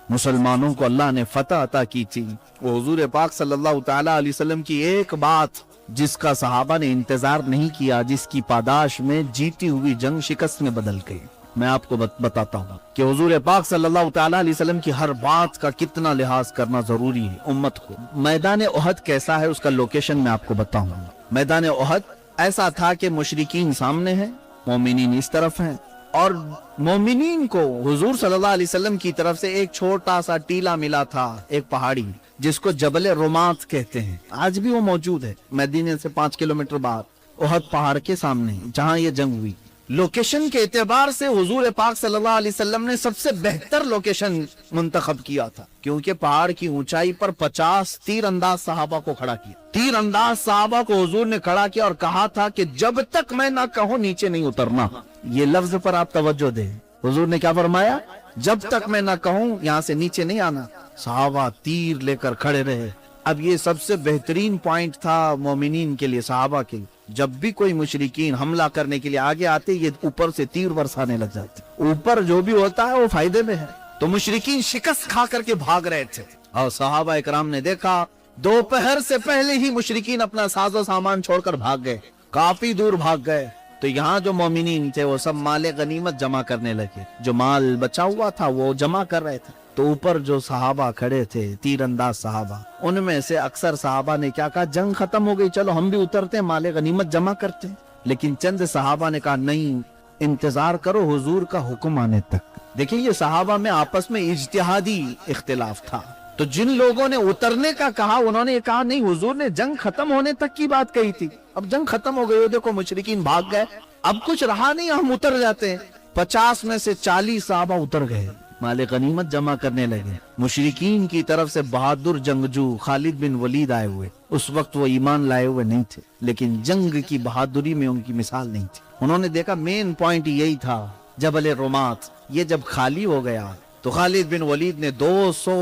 مسلمانوں کو اللہ نے فتح عطا کی تھی وہ حضور پاک صلی اللہ تعالی علیہ وسلم کی ایک بات جس کا صحابہ نے انتظار نہیں کیا، جس کی پاداش میں جیتی ہوئی جنگ شکست میں بدل گئی۔ میں آپ کو بتاتا ہوں کہ حضور پاک صلی اللہ تعالیٰ علیہ وسلم کی ہر بات کا کتنا لحاظ کرنا ضروری ہے امت کو۔ میدان احد کیسا ہے اس کا لوکیشن میں آپ کو بتاؤں۔ میدان احد ایسا تھا کہ مشرکین سامنے ہیں، مومنین اس طرف ہیں، اور مومنین کو حضور صلی اللہ علیہ وسلم کی طرف سے ایک چھوٹا سا ٹیلا ملا تھا، ایک پہاڑی جس کو جبل رومات کہتے ہیں، آج بھی وہ موجود ہے مدینے سے 5 کلومیٹر باہر احد پہاڑ کے سامنے جہاں یہ جنگ ہوئی۔ لوکیشن کے اعتبار سے حضور پاک صلی اللہ علیہ وسلم نے سب سے بہتر لوکیشن منتخب کیا تھا، کیونکہ پہاڑ کی اونچائی پر 50 تیر انداز صحابہ کو کھڑا کیا۔ تیر انداز صحابہ کو حضور نے کھڑا کیا اور کہا تھا کہ جب تک میں نہ کہوں نیچے نہیں اترنا۔ یہ لفظ پر آپ توجہ دیں، حضور نے کیا فرمایا؟ جب تک میں نہ کہوں یہاں سے نیچے نہیں آنا۔ صحابہ تیر لے کر کھڑے رہے۔ اب یہ سب سے بہترین پوائنٹ تھا مومنین کے لیے، صحابہ کے لیے۔ جب بھی کوئی مشرکین حملہ کرنے کے لیے آگے آتے، یہ اوپر سے تیر برسانے لگ جاتے، اوپر جو بھی ہوتا ہے وہ فائدے میں ہے۔ تو مشرکین شکست کھا کر کے بھاگ رہے تھے، اور صحابہ اکرام نے دیکھا دوپہر سے پہلے ہی مشرکین اپنا ساز و سامان چھوڑ کر بھاگ گئے، کافی دور بھاگ گئے۔ تو یہاں جو مومنین تھے وہ سب مال غنیمت جمع کرنے لگے، جو مال بچا ہوا تھا وہ جمع کر رہے تھے۔ تو اوپر جو صحابہ کھڑے تھے، تیر انداز صحابہ، ان میں سے اکثر صحابہ نے کیا کہا؟ جنگ ختم ہو گئی، چلو ہم بھی اترتے ہیں، مال غنیمت جمع کرتے ہیں۔ لیکن چند صحابہ نے کہا نہیں، انتظار کرو حضور کا حکم آنے تک۔ دیکھیں یہ صحابہ میں آپس میں اجتہادی اختلاف تھا۔ تو جن لوگوں نے اترنے کا کہا انہوں نے کہا نہیں، حضور نے جنگ ختم ہونے تک کی بات کہی تھی، اب جنگ ختم ہو گئی، دیکھو مشرکین بھاگ گئے، اب کچھ رہا نہیں، ہم اتر جاتے ہیں۔ 50 میں سے 40 صحابہ اتر گئے، مال غنیمت جمع کرنے لگے۔ مشرکین کی طرف سے بہادر جنگجو خالد بن ولید آئے ہوئے، اس وقت وہ ایمان لائے ہوئے نہیں تھے، لیکن جنگ کی بہادری میں ان کی مثال نہیں تھی۔ انہوں نے دیکھا مین پوائنٹ یہی تھا، جبل رومات یہ جب خالی ہو گیا تو خالد بن ولید نے 200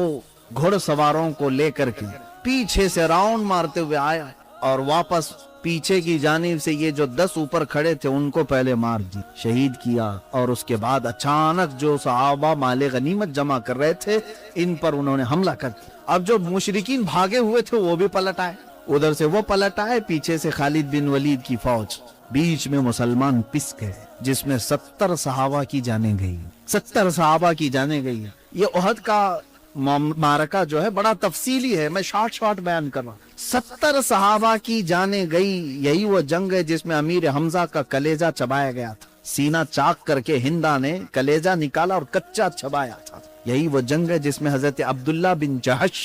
گھڑ سواروں کو لے کر کے پیچھے سے راؤنڈ مارتے ہوئے آیا، اور واپس پیچھے کی جانب سے یہ جو 10 اوپر کھڑے تھے ان کو پہلے مار دی، شہید کیا۔ اور اس کے بعد اچانک جو صحابہ مال غنیمت جمع کر رہے تھے ان پر انہوں نے حملہ کر دیا۔ اب جو مشرکین بھاگے ہوئے تھے وہ بھی پلٹ آئے، ادھر سے وہ پلٹ آئے، پیچھے سے خالد بن ولید کی فوج، بیچ میں مسلمان پس گئے، جس میں 70 صحابہ کی جانیں گئی، 70 صحابہ کی جانیں گئی۔ یہ احد کا معرکہ جو ہے بڑا تفصیلی ہے، میں شارٹ بیان کر رہا ہوں۔ 70 صحابہ کی جانیں گئی۔ یہی وہ جنگ ہے جس میں امیر حمزہ کا کلیجہ چبایا گیا تھا، سینہ چاک کر کے ہندا نے کلیجہ نکالا اور کچا چبایا تھا۔ یہی وہ جنگ ہے جس میں حضرت عبداللہ بن جہش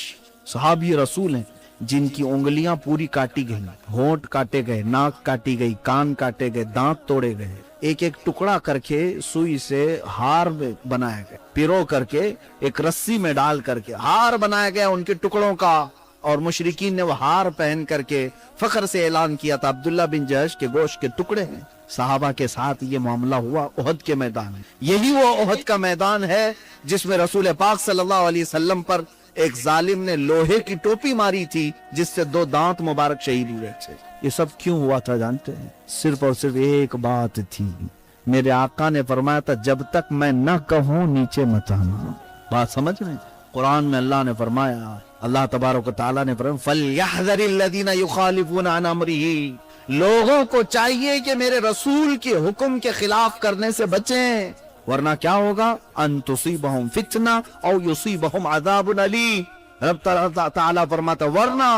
صحابی رسول ہیں، جن کی انگلیاں پوری کاٹی گئی، ہونٹ کاٹے گئے، ناک کاٹی گئی، کان کاٹے گئے، دانت توڑے گئے، ایک ایک ٹکڑا کر کے سوئی سے ہار بنایا گیا، پیرو کر کے ایک رسی میں ڈال کر کے ہار بنایا گیا ان کے ٹکڑوں کا، اور مشرکین نے وہ ہار پہن کر کے فخر سے اعلان کیا تھا عبداللہ بن جہش کے گوشت کے ٹکڑے ہیں۔ صحابہ کے ساتھ یہ معاملہ ہوا احد کے میدان میں۔ یہی وہ احد کا میدان ہے جس میں رسول پاک صلی اللہ علیہ وسلم پر ایک ظالم نے لوہے کی ٹوپی ماری تھی جس سے 2 دانت مبارک شہید ہوئے تھے۔ یہ سب کیوں ہوا تھا جانتے ہیں؟ صرف اور صرف ایک بات تھی، میرے آقا نے فرمایا تھا جب تک میں نہ کہوں نیچے مت آنا۔ بات سمجھ رہے ہیں؟ قرآن میں اللہ نے فرمایا، اللہ تبارک و تعالیٰ نے فرمایا فَلْيَحْذَرِ الَّذِينَ يُخَالِفُونَ عَنْ أَمْرِهِ، لوگوں کو چاہیے کہ میرے رسول کے حکم کے خلاف کرنے سے بچیں، ورنہ کیا ہوگا؟ ان تصیبہم فتنہ او یصیبہم عذاب علیم۔ رب تعالیٰ فرماتا ورنہ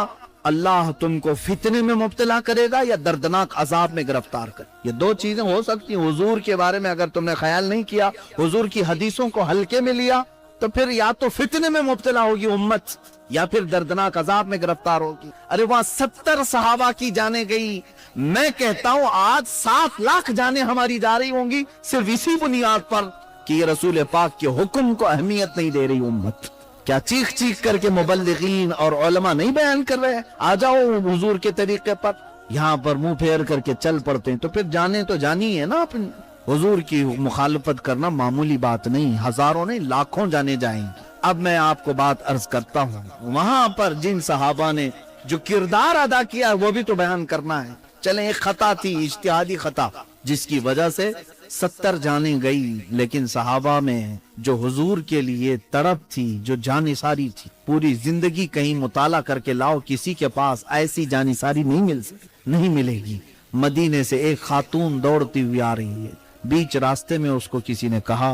اللہ تم کو فتنے میں مبتلا کرے گا یا دردناک عذاب میں گرفتار کرے۔ یہ 2 چیزیں ہو سکتی ہیں۔ حضور کے بارے میں اگر تم نے خیال نہیں کیا، حضور کی حدیثوں کو ہلکے میں لیا، تو پھر یا تو فتنے میں مبتلا ہوگی امت یا پھر دردناک عذاب میں گرفتار ہوگی۔ ارے وہاں 70 صحابہ کی جانیں گئی، میں کہتا ہوں آج 7 لاکھ جانیں ہماری جا رہی ہوں گی صرف اسی بنیاد پر کہ یہ رسول پاک کے حکم کو اہمیت نہیں دے رہی امت۔ کیا چیخ چیخ کر کے مبلغین اور علماء نہیں بیان کر رہے ہیں آ جاؤ حضور کے طریقے پر؟ یہاں پر منہ پھیر کر کے چل پڑتے ہیں، تو پھر جانے تو جانی ہے نا اپنی۔ حضور کی مخالفت کرنا معمولی بات نہیں، ہزاروں نہیں لاکھوں جانے جائیں گے۔ اب میں آپ کو بات عرض کرتا ہوں، وہاں پر جن صحابہ نے جو کردار ادا کیا وہ بھی تو بیان کرنا ہے۔ چلیں ایک خطا تھی، اجتہادی خطا، جس کی وجہ سے 70 جانیں گئی، لیکن صحابہ میں جو حضور کے لیے تڑپ تھی، جو جانثاری تھی، پوری زندگی کہیں مطالعہ کر کے لاؤ، کسی کے پاس ایسی جانثاری نہیں ملے گی۔ مدینے سے ایک خاتون دوڑتی ہوئی آ رہی ہے، बीच रास्ते में उसको किसी ने कहा,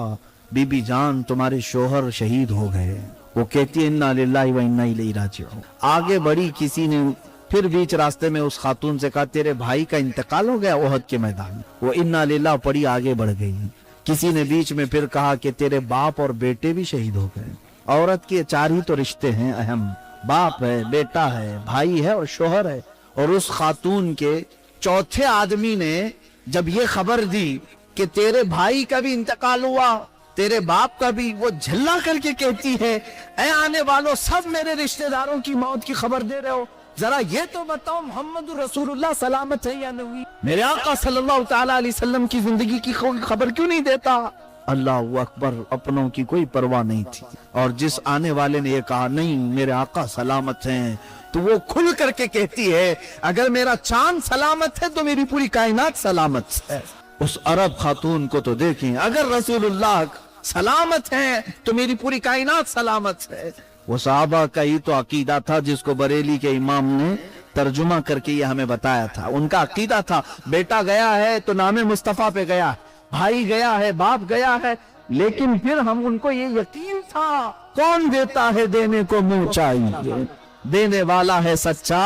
बीबी जान तुम्हारे शोहर शहीद हो गए। वो कहती है इन्ना लिल्लाहि व इन्ना इलैहि राजिऊन। आगे बढ़ी, किसी ने फिर बीच रास्ते में उस खातून से कहा तेरे भाई का इंतकाल हो गया ओहद के मैदान में। वो इन्ना लिल्लाह पड़ी आगे बढ़ गई। किसी ने बीच में फिर कहा कि तेरे बाप और बेटे भी शहीद हो गए। औरत के 4 ही तो रिश्ते हैं अहम, बाप है, बेटा है, भाई है और शोहर है। और उस खातून के चौथे आदमी ने जब ये खबर दी कि तेरे भाई का भी इंतकाल हुआ, तेरे बाप का भी, वो झल्ला करके कहती है ऐ आने वालों, सब मेरे रिश्तेदारों की मौत की खबर दे रहे हो, जरा ये तो बताओ मोहम्मद रसूलुल्लाह सलामत है या नहीं। मेरे आका सल्लल्लाहु ताला अलैहि वसल्लम की जिंदगी की कोई खबर क्यों नहीं देता। अल्लाह अकबर, अपनों की कोई परवाह नहीं थी। और जिस आने वाले ने ये कहा नहीं मेरे आका सलामत हैं, तो वो खुल करके कहती है अगर मेरा चांद सलामत है तो मेरी पूरी कायनात सलामत है। उस अरब खातून को तो देखें, अगर रसूलुल्लाह सलामत हैं तो मेरी पूरी कायनात सलामत है। वो सहाबा का ही तो अकीदा था जिसको बरेली के इमाम ने तर्जुमा करके ये हमें बताया था। उनका अकीदा था बेटा गया है तो नामे मुस्तफा पे गया, भाई गया है, बाप गया है, लेकिन फिर हम उनको ये यकीन था कौन देता है देने को मुंह चाहिए, देने वाला है सच्चा।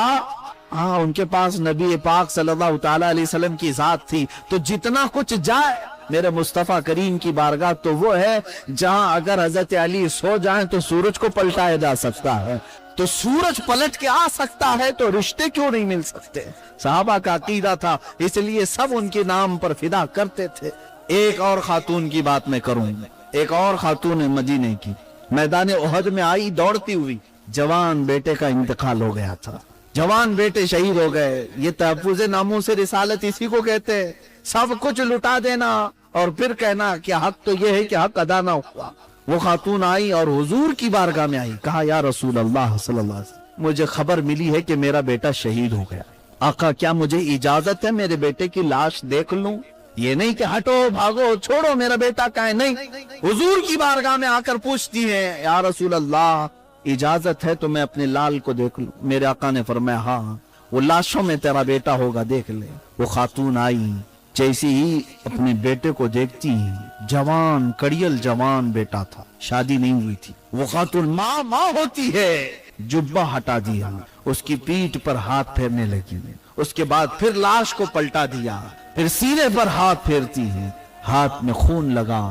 हाँ, उनके पास नबी पाक सल्लल्लाहु ताला अलैहि वसल्लम की जात थी, तो जितना कुछ जाए मेरे मुस्तफा करीम की बारगाह तो वो है जहां अगर हजरत अली सो जाएं तो सूरज को पलटाया जा सकता है। तो सूरज पलट के आ सकता है तो रिश्ते क्यों नहीं मिल सकते। सहाबा का अकीदा था, इसलिए सब उनके नाम पर फिदा करते थे। एक और खातून की बात मैं करूं, एक और खातून है मदीने की, मैदान ओहद में आई दौड़ती हुई, जवान बेटे का इंतकाल हो गया था, जवान बेटे शहीद हो गए। ये तहफ्फुज़ नामूस रिसालत इसी को कहते हैं, सब कुछ लुटा देना और फिर कहना कि हक तो ये है कि हक अदा ना हुआ। वो खातून आई और हुजूर की बारगाह में आई, कहा या रसूल अल्लाह सल्लल्लाहु अलैहि वसल्लम, मुझे खबर मिली है कि मेरा बेटा शहीद हो गया। आका क्या मुझे इजाजत है मेरे बेटे की लाश देख लूं? ये नहीं कि हटो भागो छोड़ो मेरा बेटा कहाँ है, नहीं, हुजूर की बारगाह में आकर पूछती है या रसूल अल्लाह इजाजत है तो मैं अपने लाल को देख लूं? मेरे आका ने फरमाया हाँ, वो लाशों में तेरा बेटा होगा, देख ले। वो खातून आई, जैसे ही अपने बेटे को देखती, जवान कड़ियल जवान बेटा था, शादी नहीं हुई थी। वो खातून माँ होती है, जुब्बा हटा दिया, उसकी पीठ पर हाथ फेरने लगी, उसके बाद फिर लाश को पलटा दिया, फिर सीने पर हाथ फेरती है, हाथ में खून लगा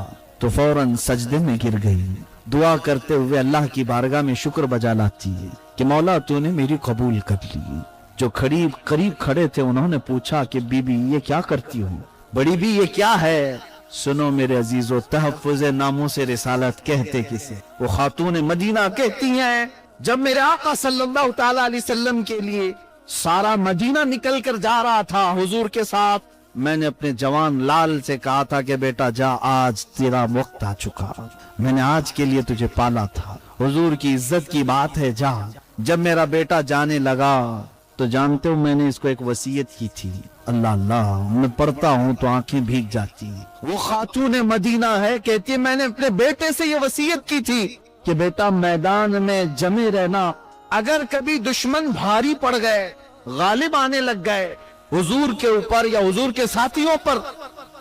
तो फौरन सजदे में गिर गई, दुआ करते हुए अल्लाह की बारगाह में शुक्र बजा लाती है कि मौला तूने मेरी कबूल कर ली। जो करीब खड़े थे उन्होंने पूछा कि बीबी ये क्या करती हो, बड़ी भी ये क्या है? सुनो मेरे अजीजों, तहफ्फुज़ नामूस रिसालत कहते किसे? वो खातून मदीना कहती हैं जब मेरे आका सल्लल्लाहु ताला अलैहि वसल्लम के लिए सारा मदीना निकल कर जा रहा था हुजूर के साथ, मैंने अपने जवान लाल से कहा था कि बेटा जा, आज तेरा वक्त आ चुका, मैंने आज के लिए तुझे पाला था, हुजूर की इज्जत की बात है, जा। जब मेरा बेटा जाने लगा तो जानते हो मैंने इसको एक वसीयत की थी, अल्लाह अल्लाह, मैं पढ़ता हूँ तो आंखें भीग जाती हैं। वो खातून मदीना है, कहती है मैंने अपने बेटे से ये वसीयत की थी कि बेटा मैदान में जमे रहना, अगर कभी दुश्मन भारी पड़ गए, गालिब आने लग गए हुजूर के ऊपर या हुजूर के साथियों पर,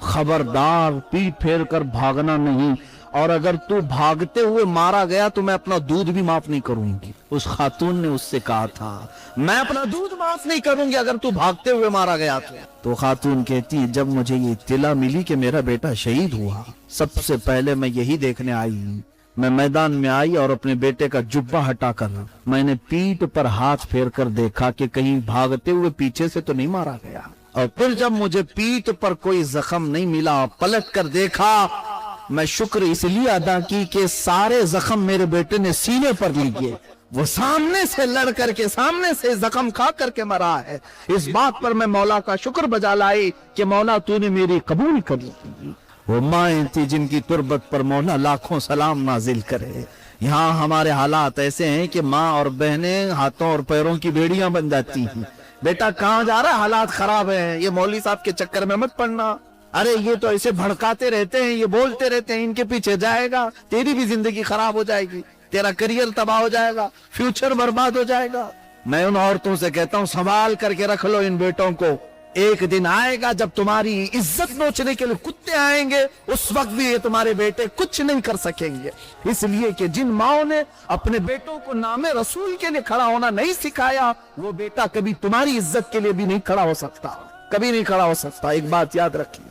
खबरदार पीठ फेर कर भागना नहीं, और अगर तू भागते हुए मारा गया तो मैं अपना दूध भी माफ नहीं करूंगी। उस खातून ने उससे कहा था मैं अपना दूध माफ नहीं करूंगी अगर तू भागते हुए मारा गया तो खातून कहती जब मुझे ये इत्तिला मिली कि मेरा बेटा शहीद हुआ, सबसे पहले मैं यही देखने आई, मैं मैदान में आई और अपने बेटे का जुब्बा हटाकर मैंने पीठ पर हाथ फेर कर देखा कि कहीं भागते हुए पीछे से तो नहीं मारा गया। और फिर जब मुझे पीठ पर कोई जख्म नहीं मिला, पलट कर देखा, मैं शुक्र इसलिए अदा की कि सारे जख्म मेरे बेटे ने सीने पर लिए, वो सामने से लड़ करके सामने से जख्म खा करके मरा है। इस बात पर मैं मौला का शुक्र बजा लाई कि मौला तूने मेरी कबूल कर ली। वो माएँ थी जिनकी तुरबत पर मौला लाखों सलाम नाजिल करे। यहाँ हमारे हालात ऐसे हैं कि माँ और बहनें हाथों और पैरों की बेड़ियां बन जाती हैं। बेटा कहाँ जा रहा है, हालात खराब हैं, ये मौलवी साहब के चक्कर में मत पड़ना, अरे ये तो ऐसे भड़काते रहते हैं, ये बोलते रहते हैं, इनके पीछे जाएगा, तेरी भी जिंदगी खराब हो जाएगी, तेरा करियर तबाह हो जाएगा, फ्यूचर बर्बाद हो जाएगा। मैं उन औरतों से कहता हूँ संभाल करके रख लो इन बेटों को, ایک دن آئے گا جب تمہاری عزت نوچنے کے لیے کتے آئیں گے، اس وقت بھی یہ تمہارے بیٹے کچھ نہیں کر سکیں گے، اس لیے کہ جن ماؤں نے اپنے بیٹوں کو نام رسول کے لیے کھڑا ہونا نہیں سکھایا، وہ بیٹا کبھی تمہاری عزت کے لیے بھی نہیں کھڑا ہو سکتا، کبھی نہیں کھڑا ہو سکتا۔ ایک بات یاد رکھیے،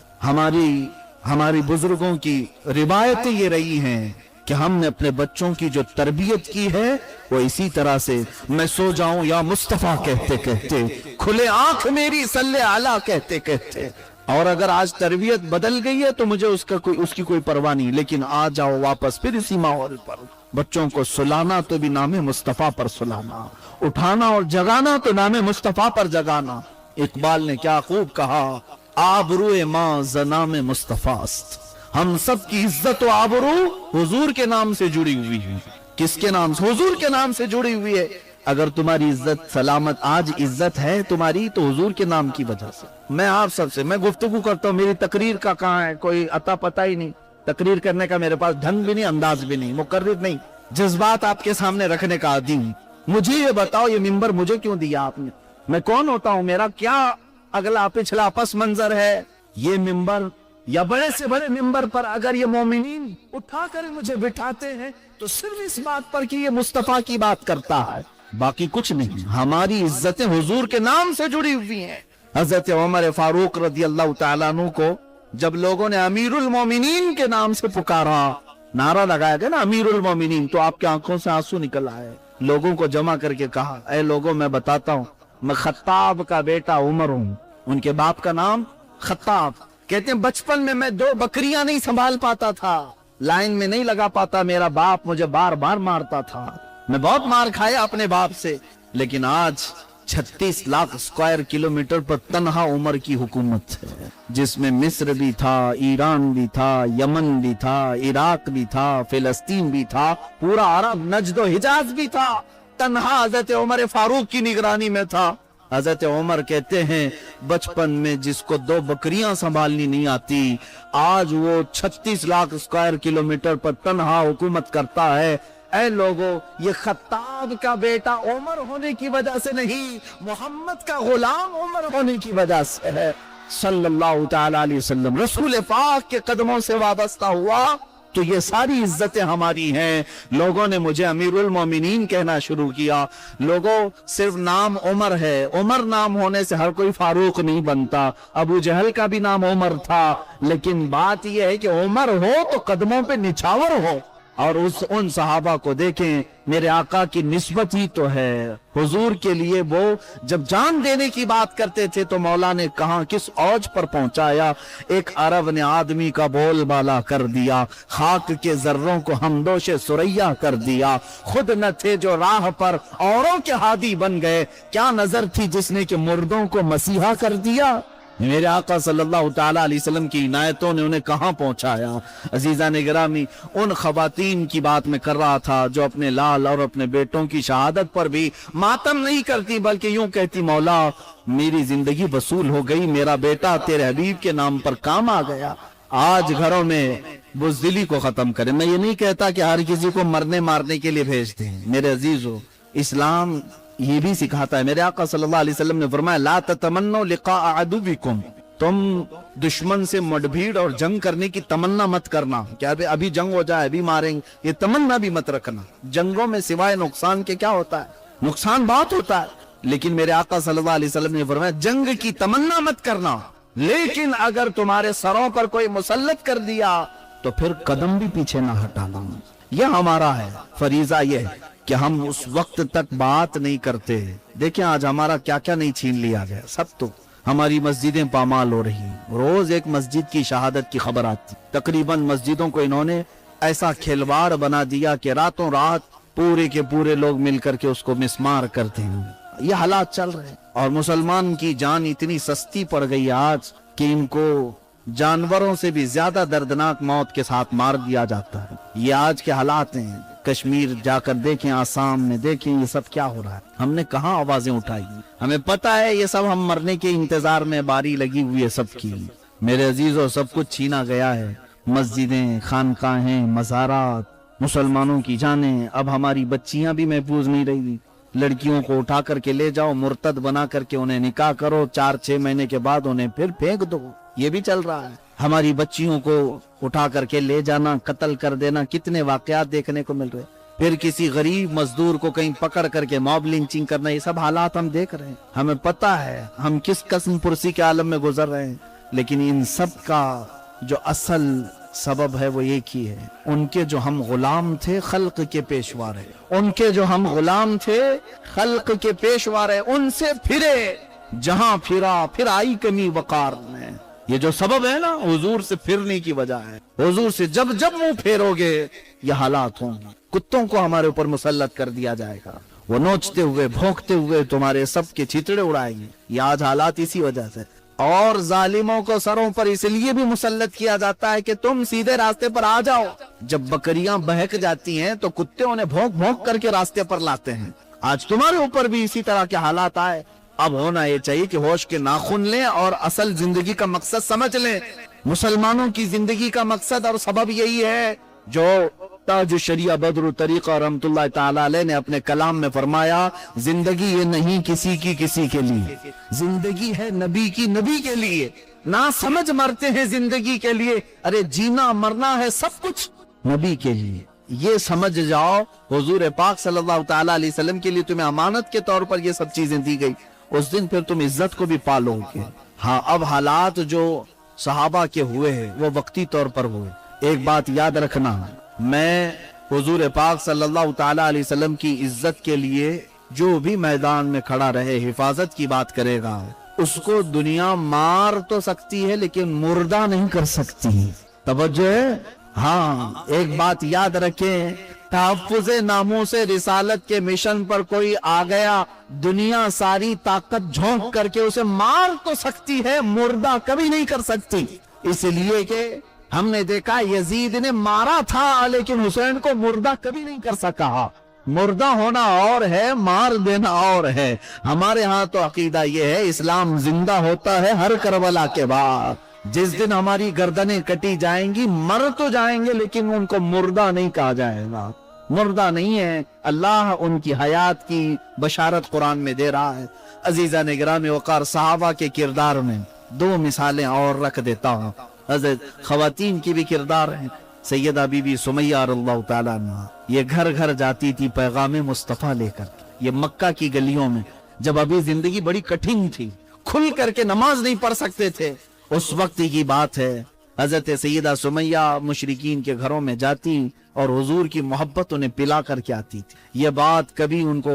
ہماری بزرگوں کی روایتیں یہ رہی ہیں کہ ہم نے اپنے بچوں کی جو تربیت کی ہے وہ اسی طرح سے، میں سو جاؤں یا مصطفیٰ کہتے کہتے، کھلے آنکھ میری صلی اعلیٰ کہتے کہتے۔ اور اگر آج تربیت بدل گئی ہے تو مجھے اس کی کوئی پرواہ نہیں، لیکن آ جاؤ واپس پھر اسی ماحول پر۔ بچوں کو سلانا تو بھی نام مصطفیٰ پر سلانا، اٹھانا اور جگانا تو نام مصطفیٰ پر جگانا۔ اقبال نے کیا خوب کہا، آبروئے ماں ز نام مصطفیٰ است، ہم سب کی عزت و آبرو حضور کے نام سے جڑی ہوئی ہے۔ کس کے نام سے؟ حضور کے نام سے جڑی ہوئی ہے۔ اگر تمہاری عزت سلامت آج عزت ہے تمہاری تو حضور کے نام کی وجہ سے۔ میں آپ سب سے میں گفتگو کرتا ہوں، میری تقریر کا کہاں ہے کوئی عطا پتہ ہی نہیں، تقریر کرنے کا میرے پاس ڈھنگ بھی نہیں، انداز بھی نہیں، مقرر نہیں، جذبات آپ کے سامنے رکھنے کا عادی ہوں۔ مجھے یہ بتاؤ یہ ممبر مجھے کیوں دیا آپ نے؟ میں کون ہوتا ہوں؟ میرا کیا اگلا پچھلا پس منظر ہے؟ یہ ممبر یا بڑے سے بڑے ممبر پر اگر یہ مومنین اٹھا کر مجھے بٹھاتے ہیں تو صرف اس بات پر کہ یہ مصطفیٰ کی بات کرتا ہے، باقی کچھ نہیں۔ ہماری عزتیں حضور کے نام سے جڑی ہوئی ہیں۔ حضرت عمر فاروق رضی اللہ تعالیٰ عنہ کو جب لوگوں نے امیر المومنین کے نام سے پکارا، نعرہ لگایا گیا نا امیر المومنین، تو آپ کی آنکھوں سے آنسو نکل آئے۔ لوگوں کو جمع کر کے کہا، اے لوگوں میں بتاتا ہوں، میں خطاب کا بیٹا عمر ہوں۔ ان کے باپ کا نام خطاب۔ کہتے ہیں بچپن میں 2 بکریاں نہیں سنبھال پاتا تھا، لائن میں نہیں لگا پاتا، میرا باپ مجھے بار بار مارتا تھا، میں بہت مار کھایا اپنے باپ سے، لیکن آج 36 لاکھ اسکوائر کلومیٹر پر تنہا عمر کی حکومت ہے، جس میں مصر بھی تھا، ایران بھی تھا، یمن بھی تھا، عراق بھی تھا، فلسطین بھی تھا، پورا عرب نجد و حجاز بھی تھا، تنہا حضرت عمر فاروق کی نگرانی میں تھا۔ حضرت عمر کہتے ہیں بچپن میں جس کو 2 بکریاں سنبھالنی نہیں آتی، آج وہ 36 لاکھ اسکوائر کلومیٹر پر تنہا حکومت کرتا ہے۔ اے لوگو، یہ خطاب کا بیٹا عمر ہونے کی وجہ سے نہیں، محمد کا غلام عمر ہونے کی وجہ سے ہے، صلی اللہ تعالی علیہ وسلم۔ رسول پاک کے قدموں سے وابستہ ہوا تو یہ ساری عزتیں ہماری ہیں۔ لوگوں نے مجھے امیر المومنین کہنا شروع کیا۔ لوگوں، صرف نام عمر ہے، عمر نام ہونے سے ہر کوئی فاروق نہیں بنتا۔ ابو جہل کا بھی نام عمر تھا، لیکن بات یہ ہے کہ عمر ہو تو قدموں پہ نچھاور ہو۔ اور ان صحابہ کو دیکھیں، میرے آقا کی نسبت ہی تو ہے حضور کے لیے۔ وہ جب جان دینے کی بات کرتے تھے تو مولا نے کہاں کس اوج پر پہنچایا، ایک عرب نے آدمی کا بول بالا کر دیا، خاک کے ذروں کو ہمدوش سریا کر دیا، خود نہ تھے جو راہ پر اوروں کے ہادی بن گئے، کیا نظر تھی جس نے کہ مردوں کو مسیحا کر دیا۔ میرے آقا صلی اللہ تعالیٰ علیہ وسلم کی عنایتوں نے انہیں کہاں پہنچایا۔ عزیزان گرامی، ان خواتین کی بات میں کر رہا تھا جو اپنے لال اور اپنے بیٹوں کی شہادت پر بھی ماتم نہیں کرتی، بلکہ یوں کہتی، مولا میری زندگی وصول ہو گئی، میرا بیٹا تیرے حبیب کے نام پر کام آ گیا۔ آج گھروں میں بزدلی کو ختم کریں۔ میں یہ نہیں کہتا کہ ہر کسی کو مرنے مارنے کے لیے بھیج دیں، میرے عزیزو، اسلام یہ بھی سکھاتا ہے۔ میرے آقا صلی اللہ علیہ وسلم نے فرمایا، لا تتمنوا لقاء عدوکم، تم دشمن سے مڈبھیڑ اور جنگ کرنے کی تمنا مت کرنا، کیا ابھی جنگ ہو جائے، ابھی ماریں گے، یہ تمنا بھی مت رکھنا۔ جنگوں میں سوائے نقصان کے کیا ہوتا ہے؟ نقصان بہت ہوتا ہے، لیکن میرے آقا صلی اللہ علیہ وسلم نے فرمایا جنگ کی تمنا مت کرنا، لیکن اگر تمہارے سروں پر کوئی مسلط کر دیا تو پھر قدم بھی پیچھے نہ ہٹانا۔ یہ ہمارا ہے فریضہ، یہ ہے کہ ہم اس وقت تک بات نہیں کرتے۔ دیکھیں آج ہمارا کیا کیا نہیں چھین لیا گیا، سب تو ہماری مسجدیں پامال ہو رہی ہیں۔ روز ایک مسجد کی شہادت کی خبر آتی، تقریباً مسجدوں کو انہوں نے ایسا کھلواڑ بنا دیا کہ راتوں رات پورے کے پورے لوگ مل کر کے اس کو مسمار کرتے ہیں۔ یہ حالات چل رہے ہیں، اور مسلمان کی جان اتنی سستی پڑ گئی آج کہ ان کو جانوروں سے بھی زیادہ دردناک موت کے ساتھ مار دیا جاتا ہے۔ یہ آج کے حالات ہیں۔ کشمیر جا کر دیکھیں، آسام میں دیکھیں، یہ سب کیا ہو رہا ہے۔ ہم نے کہاں آوازیں اٹھائی؟ ہمیں پتہ ہے یہ سب ہم مرنے کے انتظار میں باری لگی ہوئی ہے سب کی۔ میرے عزیزوں، سب کچھ چھینا گیا ہے، مسجدیں، خانقاہیں، مزارات، مسلمانوں کی جانیں۔ اب ہماری بچیاں بھی محفوظ نہیں رہی، लड़कियों को उठा करके ले जाओ, मुर्तद बना करके उन्हें निकाह करो, 4-6 महीने के बाद उन्हें फिर फेंक दो, ये भी चल रहा है। हमारी बच्चियों को उठा करके ले जाना, कत्ल कर देना, कितने वाकयात देखने को मिल रहे। फिर किसी गरीब मजदूर को कहीं पकड़ करके मॉब लिंचिंग करना, ये सब हालात हम देख रहे हैं। हमें पता है हम किस कसम पुरसी के आलम में गुजर रहे हैं, लेकिन इन सब का जो असल सबब है वो एक ही है, उनके जो हम गुलाम थे खल्क के पेशवा रहे, उनके जो हम गुलाम थे खल्क के पेशवा रहे, उनसे फिरे जहां फिरा फिर आई कमी वकार में। ये जो सबब है ना हुजूर से फिरने की वजह है, हुजूर से जब जब मुंह फेरोगे ये हालात होंगे। कुत्तों को हमारे ऊपर मुसल्लत कर दिया जाएगा, वो नोचते हुए भौंकते हुए तुम्हारे सबके चितड़े उड़ाएंगे। ये आज हालात इसी वजह से। और जालिमों को सरों पर इसलिए भी मुसल्लत किया जाता है कि तुम सीधे रास्ते पर आ जाओ। जब बकरियां बहक जाती हैं तो कुत्ते उन्हें भौंक भौंक करके रास्ते पर लाते हैं। आज तुम्हारे ऊपर भी इसी तरह के हालात आए। अब होना ये चाहिए कि होश के नाखून लें और असल जिंदगी का मकसद समझ लें। मुसलमानों की जिंदगी का मकसद और सबब यही है जो ताज शरिया बद्र तरीका रहमतुल्लाह ताला अलैह ने अपने कलाम में फरमाया, जिंदगी ये नहीं किसी की किसी के लिए, जिंदगी है नबी की नबी के लिए। ना समझ मरते हैं जिंदगी के लिए, अरे जीना मरना है सब कुछ नबी के लिए। ये समझ जाओ, हुजूर पाक सल्लल्लाहु ताला अलैहि वसल्लम के लिए तुम्हें अमानत के तौर पर ये सब चीजें दी गई, उस दिन फिर तुम इज्जत को भी पालोगे। हाँ, अब हालात जो सहाबा के हुए हैं वो वक्ती तौर पर हुए। एक बात याद रखना, मैं हुजूर पाक सल्लल्लाहु ताला अलैहि वसल्लम की इज्जत के लिए जो भी मैदान में खड़ा रहे, हिफाजत की बात करेगा, उसको दुनिया मार तो सकती है लेकिन मुर्दा नहीं कर सकती। तवज्जो है? हाँ, एक बात याद रखें, तहफ्फुज़े नामूसे रिसालत के मिशन पर कोई आ गया, दुनिया सारी ताकत झोंक करके उसे मार तो सकती है, मुर्दा कभी नहीं कर सकती। इसलिए कि हमने देखा यजीद ने मारा था लेकिन हुसैन को मुर्दा कभी नहीं कर सका। मुर्दा होना और है, मार देना और है। हमारे यहाँ तो अकीदा ये है, इस्लाम जिंदा होता है हर करबला के बाद। जिस दिन हमारी गर्दनें कटी जाएंगी, मर तो जाएंगे लेकिन उनको मुर्दा नहीं कहा जाएगा। मुर्दा नहीं है, अल्लाह उनकी हयात की बशारत कुरान में दे रहा है। अजीजा निगरान वकार सहाबा के किरदार में 2 मिसालें और रख देता हूँ। हज़रत ख़वातीन की भी किरदार है। सैयदा बीबी सुमैया रज़ियल्लाहु ताला अन्हा, ये घर घर जाती थी पैगाम मुस्तफ़ा लेकर। ये मक्का की गलियों में, जब अभी जिंदगी बड़ी कठिन थी, खुल करके नमाज नहीं पढ़ सकते थे, उस वक्त की बात है। हजरत सैयदा सुमैया मुशरिकीन के घरों में जाती और हुजूर की मोहब्बत उन्हें पिला करके आती थी। ये बात कभी उनको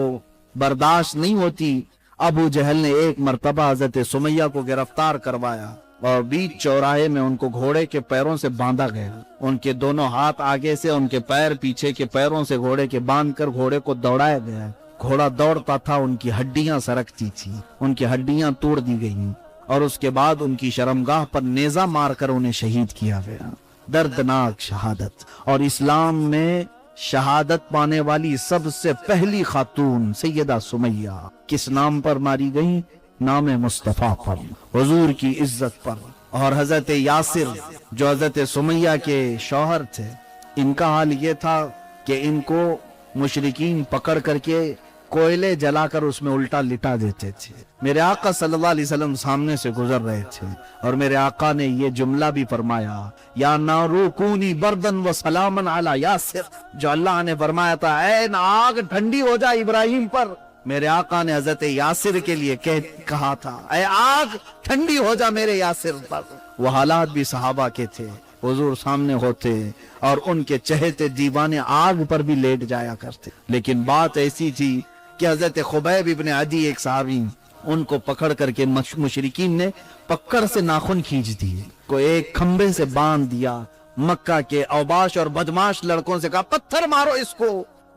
बर्दाश्त नहीं होती। अबू जहल ने एक मर्तबा हजरत सुमैया को गिरफ्तार करवाया और बीच चौराहे में उनको घोड़े के पैरों से बांधा गया। उनके दोनों हाथ आगे से, उनके पैर पीछे के पैरों से घोड़े के बांध कर घोड़े को दौड़ाया गया। घोड़ा दौड़ता था, उनकी हड्डियां सरकती थी, उनकी हड्डियां तोड़ दी गई और उसके बाद उनकी शर्मगाह पर नेजा मारकर उन्हें शहीद किया गया। दर्दनाक शहादत। और इस्लाम में शहादत पाने वाली सबसे पहली खातून सैयदा सुमैया किस नाम पर मारी गई? नाम मुस्तफा पर, हुजूर की इज्जत पर। और हजरत यासिर जो हजरत सुमैया के शौहर थे, इनका हाल ये था कि इनको मुशरिकीन पकड़ करके कोयले जलाकर उसमें उल्टा लिटा देते थे। मेरे आका सल्लल्लाहु अलैहि वसल्लम सामने से गुजर रहे थे और मेरे आका ने ये जुमला भी फरमाया, या नारू कूनी बर्दन व सलामन अला यासिर। जो अल्लाह ने फरमाया था, ऐ आग ठंडी हो जा इब्राहिम पर, मेरे आका ने हजरत यासिर के लिए कहा था, ऐ आग ठंडी हो जा मेरे यासिर पर। वो हालात भी सहाबा के थे। हुजूर सामने होते और उनके चहेते दीवाने आग पर भी लेट जाया करते। लेकिन बात ऐसी थी कि हजरत खुबैब इब्न अदी एक सहाबी, उनको पकड़ करके मुशरिकीन ने पकड़ से नाखून खींच दिए, को एक खंबे से बांध दिया। मक्का के औबाश और बदमाश लड़कों से कहा, पत्थर मारो इसको।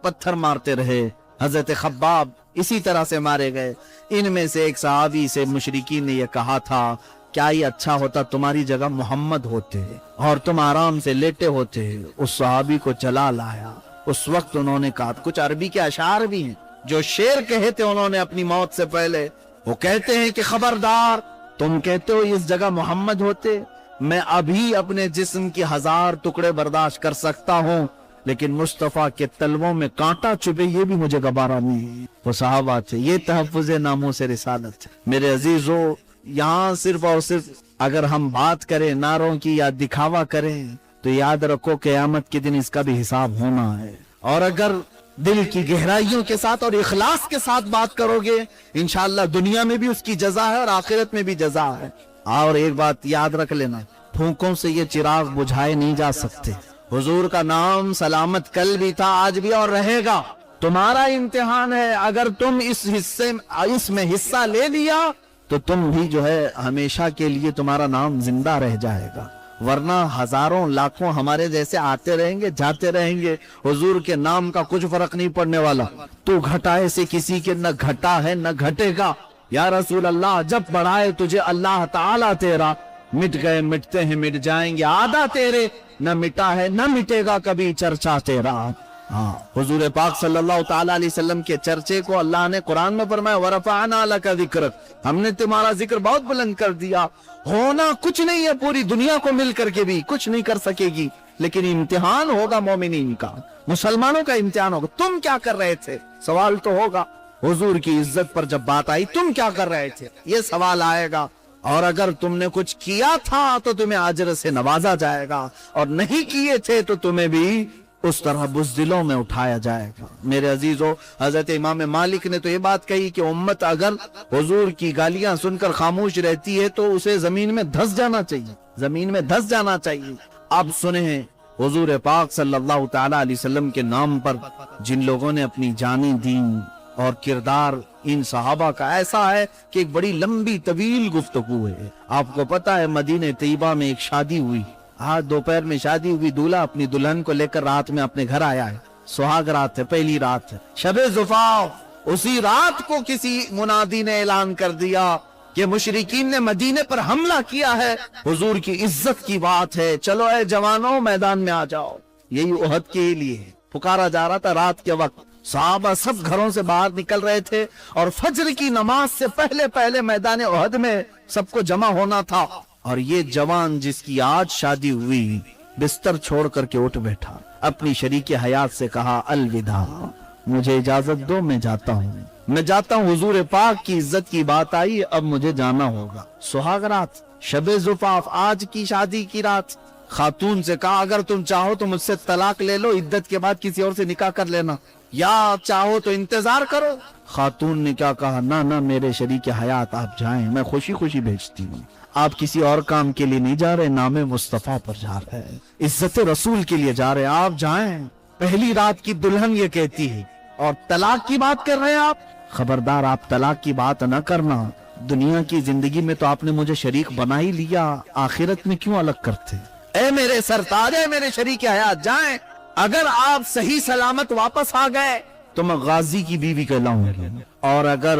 पत्थर मारते रहे। हजरत खब्बाब इसी तरह से मारे गए। इनमें से एक सहाबी से मुशरिकीन ने यह कहा था, क्या ये अच्छा होता तुम्हारी जगह मोहम्मद होते और तुम आराम से लेटे होते। उस सहाबी को चला लाया। उस वक्त उन्होंने कहा, कुछ अरबी के अशार भी हैं जो शेर कहे थे उन्होंने अपनी मौत से पहले। वो कहते हैं कि खबरदार, तुम कहते हो इस जगह मोहम्मद होते, मैं अभी अपने जिस्म की 1000 टुकड़े बर्दाश्त कर सकता हूँ, لیکن مصطفیٰ کے تلووں میں کانٹا چبھے یہ بھی مجھے گوارا نہیں۔ وہ صحابہ تھے، یہ تحفظ ناموس رسالت۔ میرے عزیزو، یہاں صرف اور صرف اگر ہم بات کریں نعروں کی یا دکھاوا کریں تو یاد رکھو قیامت کے دن اس کا بھی حساب ہونا ہے، اور اگر دل کی گہرائیوں کے ساتھ اور اخلاص کے ساتھ بات کرو گے انشاءاللہ دنیا میں بھی اس کی جزا ہے اور آخرت میں بھی جزا ہے۔ اور ایک بات یاد رکھ لینا، پھونکوں سے یہ چراغ بجھائے نہیں جا سکتے۔ حضور کا نام سلامت کل بھی تھا، آج بھی اور رہے گا۔ تمہارا امتحان ہے، اگر تم اس میں حصہ لے لیا تو تم بھی جو ہے ہمیشہ کے لیے تمہارا نام زندہ رہ جائے گا، ورنہ ہزاروں لاکھوں ہمارے جیسے آتے رہیں گے جاتے رہیں گے، حضور کے نام کا کچھ فرق نہیں پڑنے والا۔ تو گھٹائے سے کسی کے نہ گھٹا ہے نہ گھٹے گا۔ یا رسول اللہ، جب بڑھائے تجھے اللہ تعالیٰ تیرا، مٹ گئے مٹتے ہیں مٹ جائیں گے آدھا تیرے، نہ مٹا ہے نہ مٹے گا کبھی چرچا تیرا۔ ہاں، حضور پاک صلی اللہ تعالیٰ علیہ وسلم کے چرچے کو اللہ نے قرآن میں فرمایا وَرَفَعْنَا لَكَ ذِكْرَكَ، ہم نے تمہارا ذکر بہت بلند کر دیا۔ ہونا کچھ نہیں ہے، پوری دنیا کو مل کر کے بھی کچھ نہیں کر سکے گی، لیکن امتحان ہوگا مومنین کا، مسلمانوں کا امتحان ہوگا۔ تم کیا کر رہے تھے سوال تو ہوگا، حضور کی عزت پر جب بات آئی تم کیا کر رہے تھے یہ سوال آئے گا، اور اگر تم نے کچھ کیا تھا تو تمہیں اجر سے نوازا جائے گا، اور نہیں کیے تھے تو تمہیں بھی اس طرح بزدلوں میں اٹھایا جائے گا۔ میرے عزیزو، حضرت امام مالک نے تو یہ بات کہی کہ امت اگر حضور کی گالیاں سن کر خاموش رہتی ہے تو اسے زمین میں دھس جانا چاہیے، زمین میں دھس جانا چاہیے۔ اب سنیں حضور پاک صلی اللہ تعالی علیہ وسلم کے نام پر جن لوگوں نے اپنی جانیں دیں، اور کردار ان صحابہ کا ایسا ہے کہ ایک بڑی لمبی طویل گفتگو ہے۔ آپ کو پتا ہے مدینہ طیبہ میں ایک شادی ہوئی، آج دوپہر میں شادی ہوئی، دولہا اپنی دلہن کو لے کر رات میں اپنے گھر آیا ہے، سہاگ رات ہے، پہلی رات ہے، شب زفاف۔ اسی رات کو کسی منادی نے اعلان کر دیا کہ مشرکین نے مدینے پر حملہ کیا ہے، حضور کی عزت کی بات ہے، چلو اے جوانوں میدان میں آ جاؤ۔ یہی احد کے لیے پکارا جا رہا تھا رات کے وقت۔ صحابہ سب گھروں سے باہر نکل رہے تھے اور فجر کی نماز سے پہلے پہلے میدان احد میں سب کو جمع ہونا تھا، اور یہ جوان جس کی آج شادی ہوئی بستر چھوڑ کر کے اٹھ بیٹھا، اپنی شریک حیات سے کہا الوداع، مجھے اجازت دو، میں جاتا ہوں، حضور پاک کی عزت کی بات آئی، اب مجھے جانا ہوگا۔ سہاگ رات، شب زفاف، آج کی شادی کی رات۔ خاتون سے کہا اگر تم چاہو تو مجھ سے طلاق لے لو، عدت کے بعد کسی اور سے نکاح کر لینا، یا چاہو تو انتظار کرو۔ خاتون نے کیا کہا، نہ میرے شریک حیات آپ جائیں، میں خوشی خوشی بھیجتی ہوں، آپ کسی اور کام کے لیے نہیں جا رہے، نام مصطفیٰ پر جا رہے ہیں، عزت رسول کے لیے جا رہے ہیں، آپ جائیں۔ پہلی رات کی دلہن یہ کہتی ہے، اور طلاق کی بات کر رہے ہیں آپ، خبردار آپ طلاق کی بات نہ کرنا، دنیا کی زندگی میں تو آپ نے مجھے شریک بنا ہی لیا، آخرت میں کیوں الگ کرتے؟ اے میرے سرتاج، اے میرے شریک حیات، جائیں، اگر آپ صحیح سلامت واپس آ گئے تو میں غازی کی بیوی کہلاؤں گی، اور اگر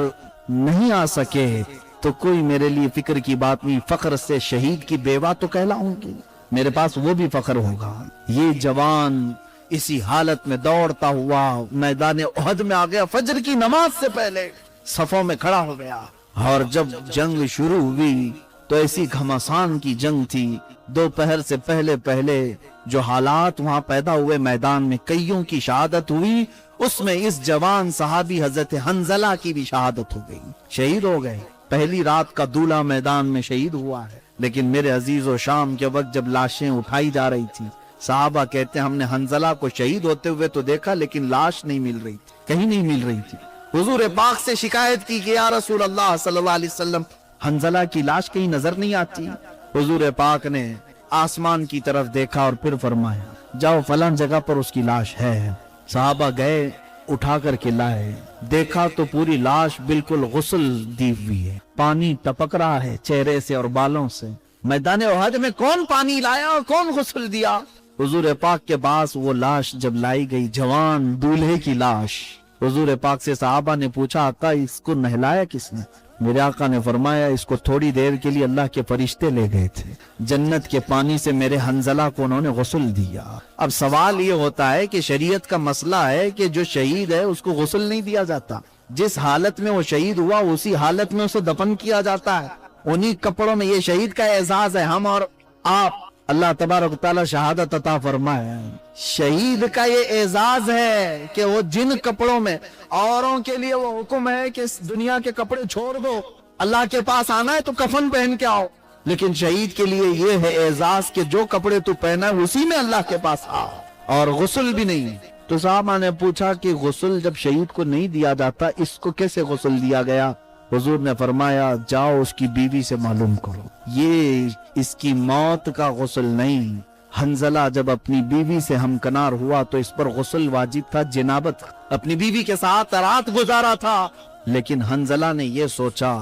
نہیں آ سکے تو کوئی میرے لیے فکر کی بات نہیں، فخر سے شہید کی بیوہ تو کہلاؤں گی، میرے پاس وہ بھی فخر ہوگا۔ یہ جوان اسی حالت میں دوڑتا ہوا میدان احد میں آ گیا، فجر کی نماز سے پہلے صفوں میں کھڑا ہو گیا، اور جب جنگ شروع ہوئی تو ایسی گھمسان کی جنگ تھی، دوپہر سے پہلے پہلے جو حالات وہاں پیدا ہوئے میدان میں، کئیوں کی شہادت ہوئی، اس میں اس جوان صحابی حضرت حنزلہ کی بھی شہادت ہو گئی، شہید ہو گئے۔ پہلی رات کا دولہا میدان میں شہید ہوا ہے، لیکن میرے عزیز و شام کے وقت جب لاشیں اٹھائی جا رہی تھی، صحابہ کہتے ہیں ہم نے حنزلہ کو شہید ہوتے ہوئے تو دیکھا لیکن لاش نہیں مل رہی تھی، کہیں نہیں مل رہی تھی۔ حضور پاک سے شکایت کی کہ یا رسول اللہ صلی اللہ علیہ وسلم، حنزلہ کی لاش کہیں نظر نہیں آتی۔ حضور پاک نے آسمان کی طرف دیکھا اور پھر فرمایا جاؤ فلاں جگہ پر اس کی لاش ہے۔ صحابہ گئے، اٹھا کر کے لائے، دیکھا تو پوری لاش بالکل غسل دی ہوئی ہے، پانی ٹپک رہا ہے چہرے سے اور بالوں سے۔ میدان احد میں کون پانی لایا اور کون غسل دیا؟ حضور پاک کے پاس وہ لاش جب لائی گئی، جوان دولہے کی لاش، حضور پاک سے صحابہ نے پوچھا آقا اس کو نہلایا کس نے؟ میرے آقا نے فرمایا اس کو تھوڑی دیر کے لیے اللہ کے فرشتے لے گئے تھے، جنت کے پانی سے میرے حنزلہ کو انہوں نے غسل دیا۔ اب سوال یہ ہوتا ہے کہ شریعت کا مسئلہ ہے کہ جو شہید ہے اس کو غسل نہیں دیا جاتا، جس حالت میں وہ شہید ہوا اسی حالت میں اسے دفن کیا جاتا ہے، انہی کپڑوں میں۔ یہ شہید کا اعزاز ہے، ہم اور آپ اللہ तबारक ताला शहादत अता फरमाए। शहीद का ये एजाज है कि वो जिन कपड़ों में, औरों के लिए वो हुक्म है कि इस दुनिया के कपड़े छोड़ दो, अल्लाह के पास आना है तो कफन पहन के आओ, लेकिन शहीद के लिए ये है एजाज कि जो कपड़े तू पहना है उसी में अल्लाह के पास आओ। और गुस्ल भी नहीं। तो साहबा ने पूछा कि गुस्ल जब शहीद को नहीं दिया जाता, इसको कैसे गुस्ल दिया गया? हुजूर ने फरमाया, जाओ उसकी बीवी से मालूम करो, ये इसकी मौत का गुस्ल नहीं। हंजला जब अपनी बीवी से हमकनार हुआ तो इस पर गुस्ल वाजिब था, जनाबत। अपनी बीवी के साथ रात गुजारा था, लेकिन हंजला ने ये सोचा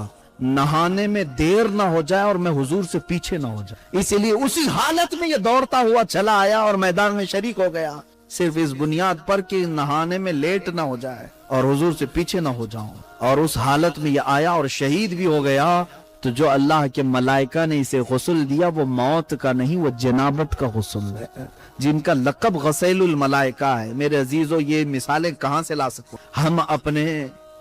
नहाने में देर ना हो जाए और मैं हुजूर से पीछे ना हो जाए, इसीलिए उसी हालत में ये दौड़ता हुआ चला आया और मैदान में शरीक हो गया, सिर्फ इस बुनियाद पर कि नहाने में लेट ना हो जाए और हुजूर से पीछे ना हो जाऊं। और उस हालत में ये आया और शहीद भी हो गया। तो जो अल्लाह के मलाइका ने इसे गुस्ल दिया वो मौत का नहीं, वो जनाबत का गुस्ल है, जिनका लक़ब गसैलुल मलाइका है। मेरे अजीजों, ये मिसालें कहां से ला सकते? हम अपने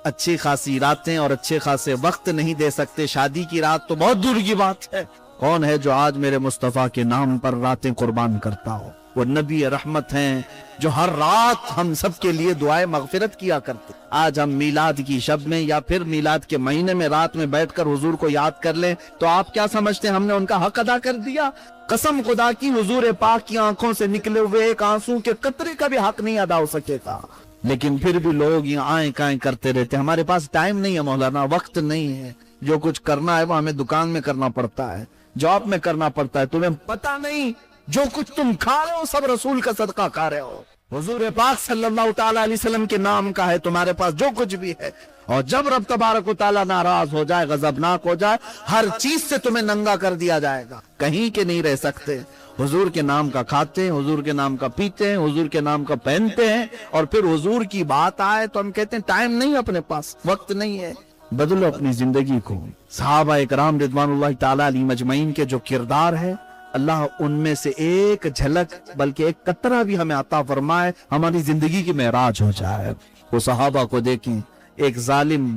अच्छी खासी रातें और अच्छे खासे वक्त नहीं दे सकते, शादी की रात तो बहुत दूर की बात है। कौन है जो आज मेरे मुस्तफा के नाम पर रातें कुर्बान करता हो? वो नबी रहमत हैं जो हर रात हम सब के लिए दुआए मगफिरत किया करते। आज हम मीलाद की शब में या फिर मीलाद के महीने में रात में बैठकर हुजूर को याद कर लें तो आप क्या समझते हैं हमने उनका हक अदा कर दिया? कसम खुदा की, हुजूर पाक की आंखों से निकले हुए एक आंसू के कतरे का भी हक नहीं अदा हो सकेगा। लेकिन फिर भी लोग यहाँ आए काएं करते रहते। हमारे पास टाइम नहीं है मौलाना, वक्त नहीं है, जो कुछ करना है वो हमें दुकान में करना पड़ता है, जॉब में करना पड़ता है। तुम्हें पता नहीं जो कुछ तुम खा रहे हो सब रसूल का सदका खा रहे हो, हुजूर पाक सल्लल्लाहु ताला अलैहि वसल्लम के नाम का है तुम्हारे पास जो कुछ भी है। और जब रब तबारक व ताला नाराज हो जाए, गजबनाक हो जाए, हर चीज से तुम्हें नंगा कर दिया जाएगा, कहीं के नहीं रह सकते। हुजूर के नाम का खाते हैं, हुजूर के नाम का पीते हैं, हुजूर के नाम का पहनते हैं, और फिर हुजूर की बात आए तो हम कहते हैं टाइम नहीं, अपने पास वक्त नहीं है। बदलो अपनी जिंदगी को। सहाबा इकराम रिदवानुल्लाह ताला अलैहिम अजमईन के जो किरदार है, अल्लाह उनमें से एक झलक बल्कि एक कतरा भी हमें अता फरमाए, हमारी जिंदगी की मेराज हो जाए। वो सहाबा को देखें, एक जालिम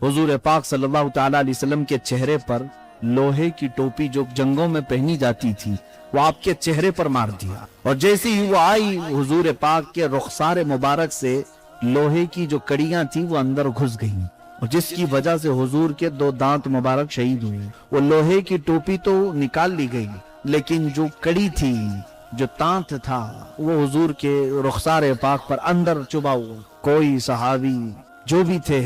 हुजूर पाक सल्लल्लाहु ताला अलैहि वसल्लम के चेहरे पर लोहे की टोपी जो जंगों में पहनी जाती थी वो आपके चेहरे पर मार दिया, और जैसे ही वो आई हुजूर पाक के रुखसार मुबारक से लोहे की जो कड़ियां थी वो अंदर घुस गईं, और जिसकी वजह से हुजूर के 2 दांत मुबारक शहीद हुए। वो लोहे की टोपी तो निकाल ली गई, लेकिन जो कड़ी थी, जो तांत था, वो हुजूर के रुखसार पाक पर अंदर चुभा हुआ। कोई सहाबी जो भी थे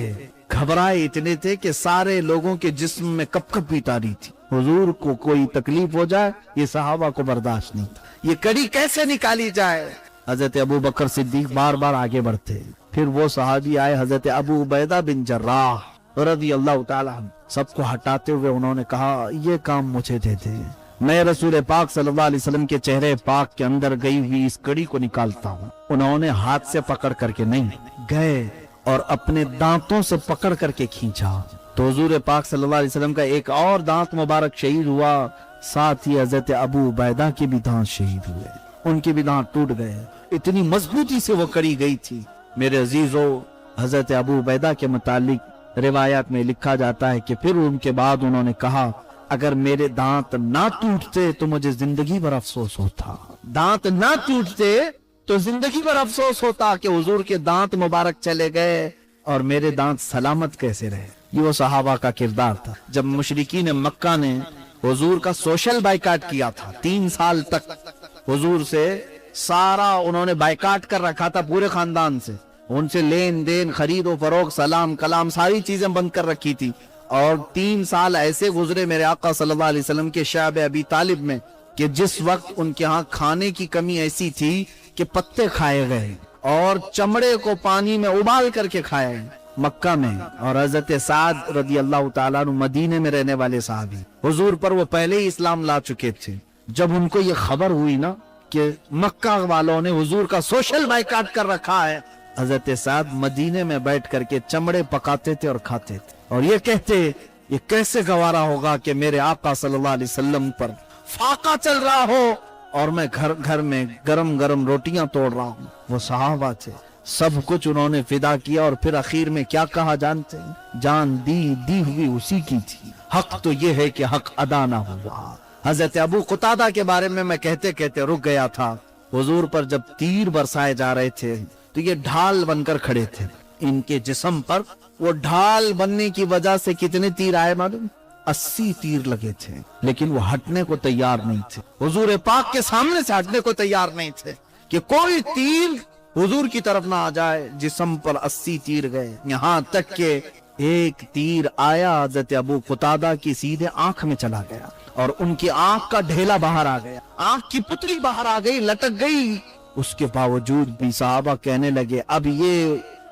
घबराए इतने थे कि सारे लोगों के जिस्म में कपकपी आ रही थी। हुजूर को कोई तकलीफ हो जाए ये सहाबा को बर्दाश्त नहीं था, ये कड़ी कैसे निकाली जाए। हजरत अबू बकर सिद्दीक बार बार आगे बढ़ते, फिर वो सहाबी आए हजरत अबू उबैदा बिन जर्राह रज़ी अल्लाह ताला अन्हु। सबको हटाते हुए उन्होंने कहा, ये काम मुझे दे दे, मैं रसूल पाक सल्लल्लाहु अलैहि वसल्लम के चेहरे पाक के अंदर गई हुई इस कड़ी को निकालता हूँ। उन्होंने हाथ से पकड़ करके नहीं, गए और अपने दांतों से पकड़ करके खींचा, तो हुजूर पाक सल्लल्लाहु अलैहि वसल्लम का एक और दांत मुबारक शहीद हुआ, साथ ही हजरत अबू उबैदा के भी दांत शहीद हुए, उनके भी दांत टूट गए। इतनी मजबूती से वो कड़ी गई थी। मेरे अजीजों, हजरत अबू उबैदा के मुतालिक रिवायत में लिखा जाता है कि फिर उनके बाद उन्होंने कहा, अगर मेरे दांत ना टूटते तो मुझे जिंदगी भर अफसोस होता, दांत ना टूटते तो जिंदगी भर अफसोस होता कि हुजूर के दांत मुबारक चले गए और मेरे दांत सलामत कैसे रहे। ये वो सहाबा का किरदार था। जब मुशरिकीन मक्का ने हुजूर का सोशल बाइकाट किया था, 3 साल तक हुजूर से सारा उन्होंने बाइकाट कर रखा था, पूरे खानदान से, उनसे लेन देन, खरीदो फरोख्त, सलाम कलाम, सारी चीजें बंद कर रखी थी। और 3 साल ऐसे गुजरे मेरे आका सल्लल्लाहु अलैहि वसल्लम के शाब अबी तालिब में कि जिस वक्त उनके यहाँ खाने की कमी ऐसी थी कि पत्ते खाए गए और चमड़े को पानी में उबाल करके खाए मक्का में। और हजरत साद रज़ी अल्लाह ताला अन्हु मदीने में रहने वाले साहबी, हुजूर पर वो पहले ही इस्लाम ला चुके थे। जब उनको ये खबर हुई ना कि मक्का वालों ने हुजूर का सोशल बाइकाट कर रखा है, हजरत साद मदीने में बैठ करके चमड़े पकाते थे और खाते थे, और ये कहते, ये कैसे गवारा होगा कि मेरे आका सल्लल्लाहु अलैहि वसल्लम पर फाका चल रहा हो और मैं घर घर में गरम गरम रोटियां तोड़ रहा हूँ। वो सहाबा थे, सब कुछ उन्होंने फिदा किया, और फिर आखिर में क्या कहा जानते हैं? जान दी हुई उसी की थी, हक तो ये है कि हक अदा ना हुआ। حضرت ابو قتادہ کے بارے میں کہتے کہتے رک گیا تھا. حضور پر جب تیر برسائے جا رہے تھے تو یہ ڈھال بن کر کھڑے تھے. ان کے جسم پر وہ ڈھال بننے کی وجہ سے کتنے تیر آئے معلوم؟ 80 تیر لگے تھے، لیکن وہ ہٹنے کو تیار نہیں تھے. حضور پاک کے سامنے سے ہٹنے کو تیار نہیں تھے کہ کوئی تیر حضور کی طرف نہ آ جائے. جسم پر 80 تیر گئے، یہاں تک کہ ایک تیر آیا حضرت ابو قتادہ کی سیدھے آنکھ میں چلا گیا اور ان کی آنکھ کا ڈھیلا باہر آ گیا، آنکھ کی پتلی باہر آ گئی، لٹک گئی. اس کے باوجود بھی صحابہ کہنے لگے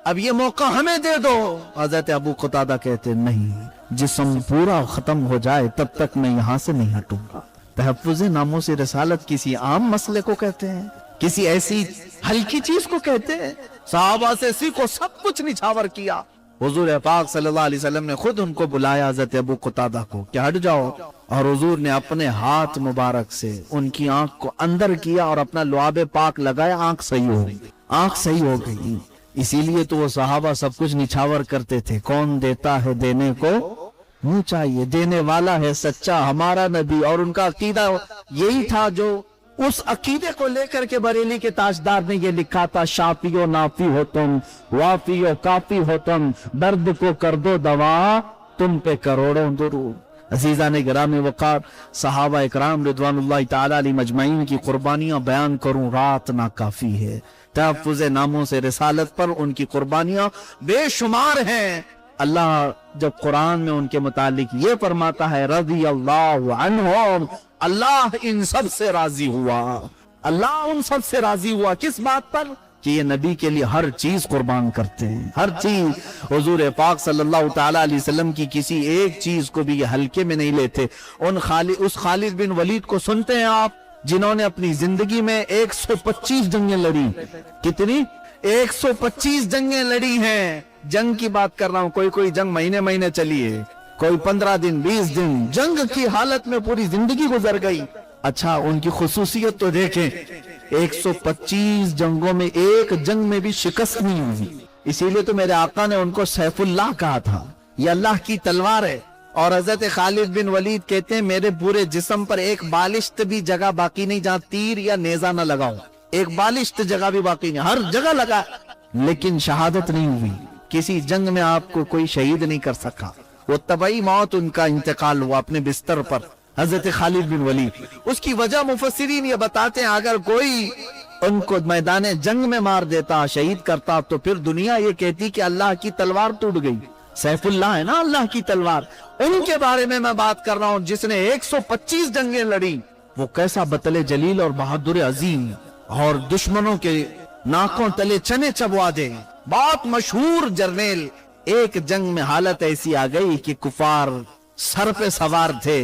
اب یہ موقع ہمیں دے دو. حضرت ابو قتادہ کہتے نہیں، جسم پورا ختم ہو جائے تب تک میں یہاں سے نہیں ہٹوں گا. تحفظ ناموس رسالت کسی عام مسئلے کو کہتے ہیں، کسی ایسی ہلکی چیز کو کہتے ہیں. صحابہ سے سیکھو، سب کچھ نچھاور کیا. حضور پاک صلی اللہ علیہ وسلم نے خود ان کو بلایا حضرت ابو قتادہ کو کہ ہٹ جاؤ، اور حضور نے اپنے ہاتھ مبارک سے ان کی آنکھ کو اندر کیا اور اپنا لعاب پاک لگایا. آنکھ صحیح ہو گئی، آنکھ صحیح ہو گئی. اسی لیے تو وہ صحابہ سب کچھ نچھاور کرتے تھے. کون دیتا ہے دینے کو منہ چاہیے، دینے والا ہے سچا ہمارا نبی. اور ان کا عقیدہ یہی تھا، جو اس عقیدے کو لے کر کے بریلی کے تاجدار نے یہ لکھا تھا، شافی و نافی ہو تم، وافی و کافی ہو تم، درد کو کر دو دوا، تم پہ کروڑوں درود. عزیزان گرامی وقار، صحابہ اکرام رضوان اللہ تعالی علیہ مجمعین کی قربانیاں بیان کروں رات نہ کافی ہے. تحفظ ناموس رسالت پر ان کی قربانیاں بے شمار ہیں. اللہ جب قرآن میں ان کے متعلق یہ فرماتا ہے رضی اللہ عنہم، اللہ ان سب سے راضی ہوا. اللہ ان سب سے راضی ہوا کس بات پر؟ کہ یہ نبی کے لیے ہر چیز قربان کرتے ہیں، ہر چیز. حضور پاک صلی اللہ تعالی علیہ وسلم کی کسی ایک چیز کو بھی یہ ہلکے میں نہیں لیتے. اس خالد بن ولید کو سنتے ہیں آپ، جنہوں نے اپنی زندگی میں 125 جنگیں لڑی. کتنی؟ 125 جنگیں لڑی ہیں. جنگ کی بات کر رہا ہوں، کوئی جنگ مہینے چلی ہے، کوئی 15 دن 20 دن، جنگ کی حالت میں پوری زندگی گزر گئی. اچھا ان کی خصوصیت تو دیکھیں، 125 جنگوں میں ایک جنگ میں بھی شکست نہیں ہوئی. اسی لیے تو میرے آقا نے ان کو سیف اللہ کہا تھا، یہ اللہ کی تلوار ہے. اور حضرت خالد بن ولید کہتے ہیں میرے پورے جسم پر ایک بالشت بھی جگہ باقی نہیں جہاں تیر یا نیزہ نہ لگاؤں. ایک بالشت جگہ بھی باقی نہیں، ہر جگہ لگا، لیکن شہادت نہیں ہوئی. کسی جنگ میں آپ کو کوئی شہید نہیں کر سکا. وہ طبعی موت ان کا انتقال ہوا اپنے بستر پر، حضرت خالد بن ولید. اس کی وجہ مفسرین یہ بتاتے ہیں، اگر کوئی ان کو میدان جنگ میں مار دیتا، شہید کرتا، تو پھر دنیا یہ کہتی کہ اللہ کی تلوار ٹوٹ گئی. سیف اللہ ہے نا اللہ کی تلوار. ان کے بارے میں بات کر رہا ہوں جس نے 125 جنگیں لڑی. وہ کیسا بطل جلیل اور بہادر عظیم، اور دشمنوں کے ناکوں تلے چنے چبوا دے. بہت مشہور جرنیل. ایک جنگ میں حالت ایسی آ گئی کہ کفار سر پہ سوار تھے،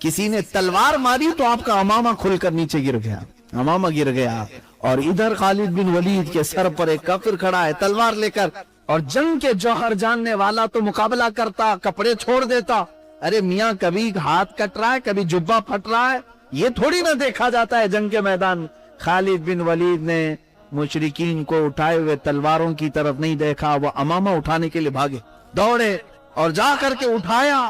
کسی نے تلوار ماری تو آپ کا امامہ کھل کر نیچے گر گیا، امامہ گر گیا. اور ادھر خالد بن ولید کے سر پر ایک کافر کھڑا ہے تلوار لے کر، اور جنگ کے جوہر جاننے والا تو مقابلہ کرتا، کپڑے چھوڑ دیتا. ارے میاں کبھی ہاتھ کٹ رہا ہے، کبھی جبہ پھٹ رہا ہے، یہ تھوڑی نہ دیکھا جاتا ہے جنگ کے میدان. خالد بن ولید نے مشرکین کو اٹھائے ہوئے تلواروں کی طرف نہیں دیکھا، وہ امامہ اٹھانے کے لیے بھاگے، دوڑے اور جا کر کے اٹھایا.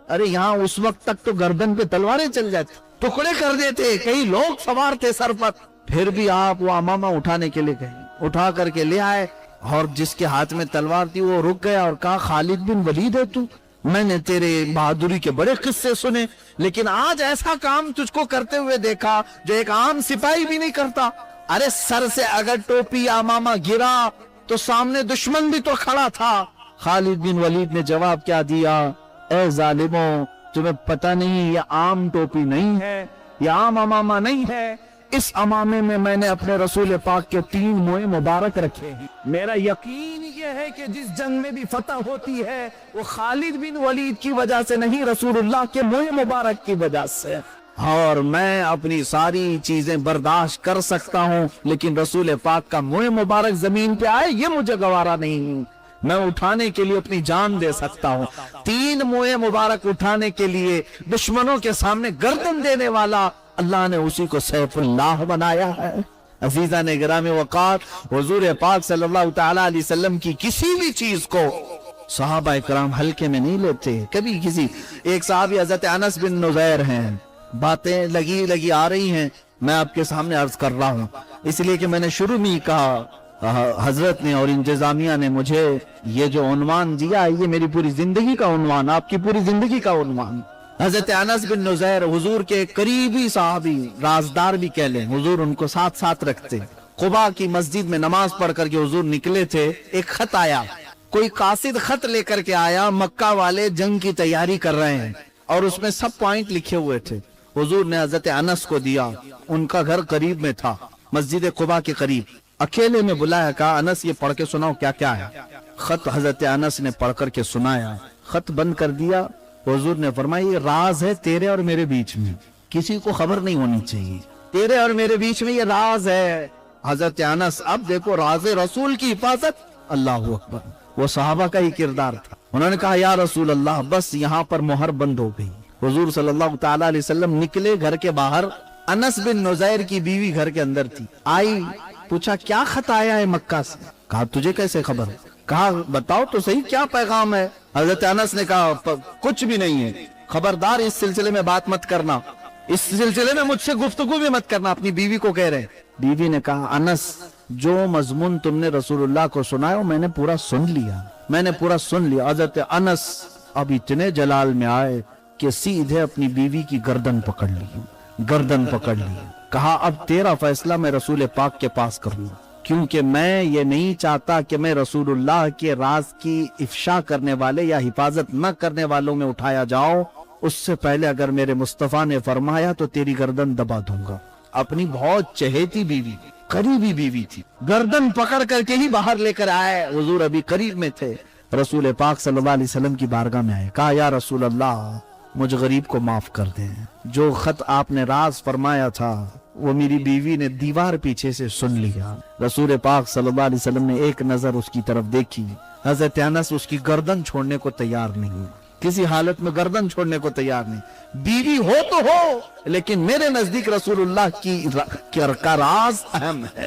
ارے یہاں اس وقت تک تو گردن پہ تلواریں چل جاتی، ٹکڑے کر دیتے، کئی لوگ سوار تھے سر پر. پھر بھی آپ وہ امامہ اٹھانے کے لیے گئے، اٹھا کر کے لے آئے، اور جس کے ہاتھ میں تلوار تھی وہ رک گیا اور کہا خالد بن ولید ہے تو؟ میں نے تیرے بہادری کے بڑے قصے سنے، لیکن آج ایسا کام تجھ کو کرتے ہوئے دیکھا جو ایک عام سپاہی بھی نہیں کرتا. ارے سر سے اگر ٹوپی یا امامہ گرا تو سامنے دشمن بھی تو کھڑا تھا. خالد بن ولید نے جواب کیا دیا؟ اے ظالموں، تمہیں پتہ نہیں یہ عام ٹوپی نہیں ہے، یہ عام امامہ نہیں ہے. اس امامے میں نے اپنے رسول پاک کے 3 موئے مبارک رکھے ہیں. میرا یقین یہ ہے کہ جس جنگ میں بھی فتح ہوتی ہے وہ خالد بن ولید کی وجہ سے نہیں، رسول اللہ کے موئے مبارک کی وجہ سے. اور میں اپنی ساری چیزیں برداشت کر سکتا ہوں، لیکن رسول پاک کا موئے مبارک زمین پہ آئے یہ مجھے گوارا نہیں. میں اٹھانے کے لیے اپنی جان دے سکتا ہوں. 3 موئے مبارک اٹھانے کے لیے دشمنوں کے سامنے گردن دینے والا اللہ نے اسی کو سیف اللہ بنایا ہے. عزیزان گرامی وقار، حضور پاک صلی اللہ تعالی علیہ وسلم کی کسی بھی چیز کو صحابہ کرام ہلکے میں نہیں لیتے. کبھی کسی ایک صحابی حضرت انس بن نظیر ہیں، باتیں لگی لگی آ رہی ہیں، میں آپ کے سامنے عرض کر رہا ہوں، اس لیے کہ میں نے شروع میں ہی کہا، حضرت نے اور انتظامیہ نے مجھے یہ جو عنوان دیا ہے، یہ میری پوری زندگی کا عنوان، آپ کی پوری زندگی کا عنوان۔ حضرت انس بن نزیر حضور کے قریبی صحابی، رازدار بھی کہہ لیں، حضور ان کو ساتھ ساتھ رکھتے۔ قباء کی مسجد میں نماز پڑھ کر کے حضور نکلے تھے، ایک خط آیا، کوئی قاصد خط لے کر کے آیا، مکہ والے جنگ کی تیاری کر رہے ہیں اور اس میں سب پوائنٹ لکھے ہوئے تھے۔ حضور نے حضرت انس کو دیا، ان کا گھر قریب میں تھا، مسجد قباء کے قریب، اکیلے میں بلایا، کہا انس یہ پڑھ کے سناؤ کیا کیا ہے۔ خط حضرت انس نے پڑھ کر کے سنایا، خط بند کر دیا۔ حضور نے فرمایا یہ راز ہے تیرے اور میرے بیچ میں، کسی کو خبر نہیں ہونی چاہیے، تیرے اور میرے بیچ میں یہ راز ہے۔ حضرت انس، اب دیکھو راز رسول کی حفاظت، اللہ اکبر، وہ صحابہ کا ہی کردار تھا۔ انہوں نے کہا یا رسول اللہ بس یہاں پر مہر بند ہو گئی۔ حضور صلی اللہ تعالی علیہ وسلم نکلے گھر کے باہر، انس بن نزیر کی بیوی گھر کے اندر تھی، آئی، پوچھا کیا خط آیا ہے مکہ سے؟ کہا تجھے کیسے خبر؟ کہا بتاؤ تو صحیح کیا پیغام ہے؟ حضرت انس نے کہا کچھ بھی نہیں ہے، خبردار اس سلسلے میں بات مت کرنا، اس سلسلے میں مجھ سے گفتگو بھی مت کرنا، اپنی بیوی کو کہہ رہے۔ بیوی نے کہا انس جو مضمون تم نے رسول اللہ کو سنایا میں نے پورا سن لیا، میں نے پورا سن لیا۔ حضرت انس اب اتنے جلال میں آئے کہ سیدھے اپنی بیوی کی گردن پکڑ لی، گردن پکڑ لی، کہا اب تیرا فیصلہ میں رسول پاک کے پاس کروں، کیونکہ میں یہ نہیں چاہتا کہ میں رسول اللہ کے راز کی افشا کرنے والے یا حفاظت نہ کرنے والوں میں اٹھایا جاؤں، اس سے پہلے اگر میرے مصطفیٰ نے فرمایا تو تیری گردن دبا دوں گا۔ اپنی بہت چہیتی بیوی، قریبی بیوی تھی، گردن پکڑ کر کے ہی باہر لے کر آئے۔ حضور ابھی قریب میں تھے، رسول پاک صلی اللہ علیہ وسلم کی بارگاہ میں آئے، کہا یا رسول اللہ مجھ غریب کو معاف کر دیں، جو خط آپ نے راز فرمایا تھا وہ میری بیوی نے دیوار پیچھے سے سن لیا۔ رسول پاک صلی اللہ علیہ وسلم نے ایک نظر اس کی طرف دیکھی، حضرت انس اس کی گردن چھوڑنے کو تیار نہیں، کسی حالت میں گردن چھوڑنے کو تیار نہیں۔ بیوی ہو تو ہو لیکن میرے نزدیک رسول اللہ کا راز اہم ہے۔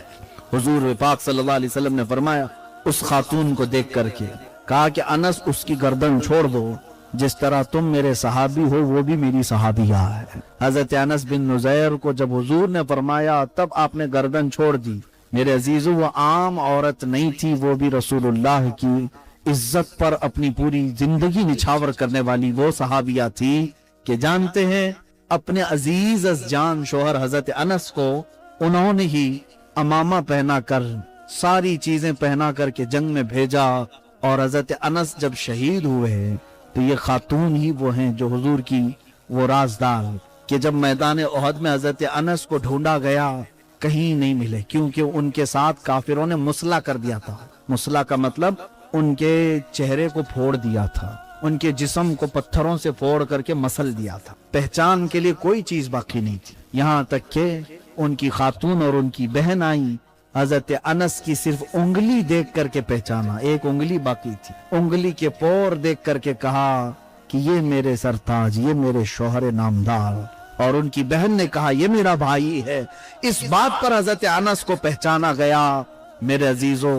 حضور پاک صلی اللہ علیہ وسلم نے فرمایا، اس خاتون کو دیکھ کر کے کہا کہ انس اس کی گردن چھوڑ دو، جس طرح تم میرے صحابی ہو وہ بھی میری صحابیہ ہے۔ حضرت انس بن نزیر کو جب حضور نے فرمایا تب آپ نے گردن چھوڑ دی۔ میرے عزیزو وہ عام عورت نہیں تھی، وہ بھی رسول اللہ کی عزت پر اپنی پوری زندگی نچھاور کرنے والی وہ صحابیہ تھی کہ جانتے ہیں اپنے عزیز از جان شوہر حضرت انس کو انہوں نے ہی امامہ پہنا کر ساری چیزیں پہنا کر کے جنگ میں بھیجا، اور حضرت انس جب شہید ہوئے تو یہ خاتون ہی وہ ہیں جو حضور کی وہ رازدار کہ جب میدان احد میں حضرت انس کو ڈھونڈا گیا کہیں نہیں ملے، کیونکہ ان کے ساتھ کافروں نے مسلح کر دیا تھا۔ مسلح کا مطلب ان کے چہرے کو پھوڑ دیا تھا، ان کے جسم کو پتھروں سے پھوڑ کر کے مسل دیا تھا، پہچان کے لیے کوئی چیز باقی نہیں تھی، یہاں تک کہ ان کی خاتون اور ان کی بہن آئی، حضرت انس کی صرف انگلی دیکھ کر کے پہچانا، ایک انگلی باقی تھی، انگلی کے پور دیکھ کر کے کہا کہ یہ میرے سرتاج، یہ میرے شوہر نامدار، اور ان کی بہن نے کہا یہ میرا بھائی ہے۔ اس بات پر حضرت انس کو پہچانا گیا۔ میرے عزیزو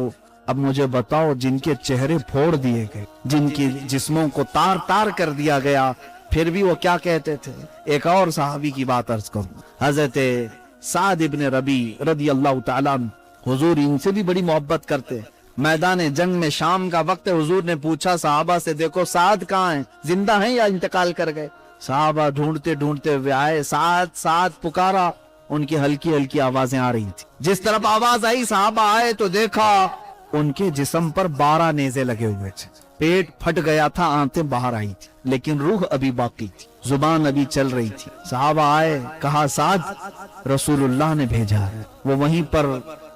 اب مجھے بتاؤ جن کے چہرے پھوڑ دیے گئے، جن کی جسموں کو تار تار کر دیا گیا، پھر بھی وہ کیا کہتے تھے؟ ایک اور صحابی کی بات عرض کروں، حضرت سعد ابن ربی رضی اللہ تعالیٰ عنہ، حضور ان سے بھی بڑی محبت کرتے۔ میدان جنگ میں شام کا وقت، حضور نے پوچھا صحابہ سے دیکھو سعد کہاں ہیں، زندہ ہیں یا انتقال کر گئے؟ صحابہ ڈھونڈتے ڈھونڈتے ہوئے آئے، سعد سعد پکارا، ان کی ہلکی ہلکی آوازیں آ رہی تھی۔ جس طرف آواز آئی صحابہ آئے تو دیکھا ان کے جسم پر 12 نیزے لگے ہوئے تھے، پیٹ پھٹ گیا تھا، آنتیں باہر آئی تھی، لیکن روح ابھی باقی تھی، زبان ابھی چل رہی تھی۔ صحابہ آئے، کہا سعد رسول اللہ نے بھیجا ہے۔ وہ وہیں پر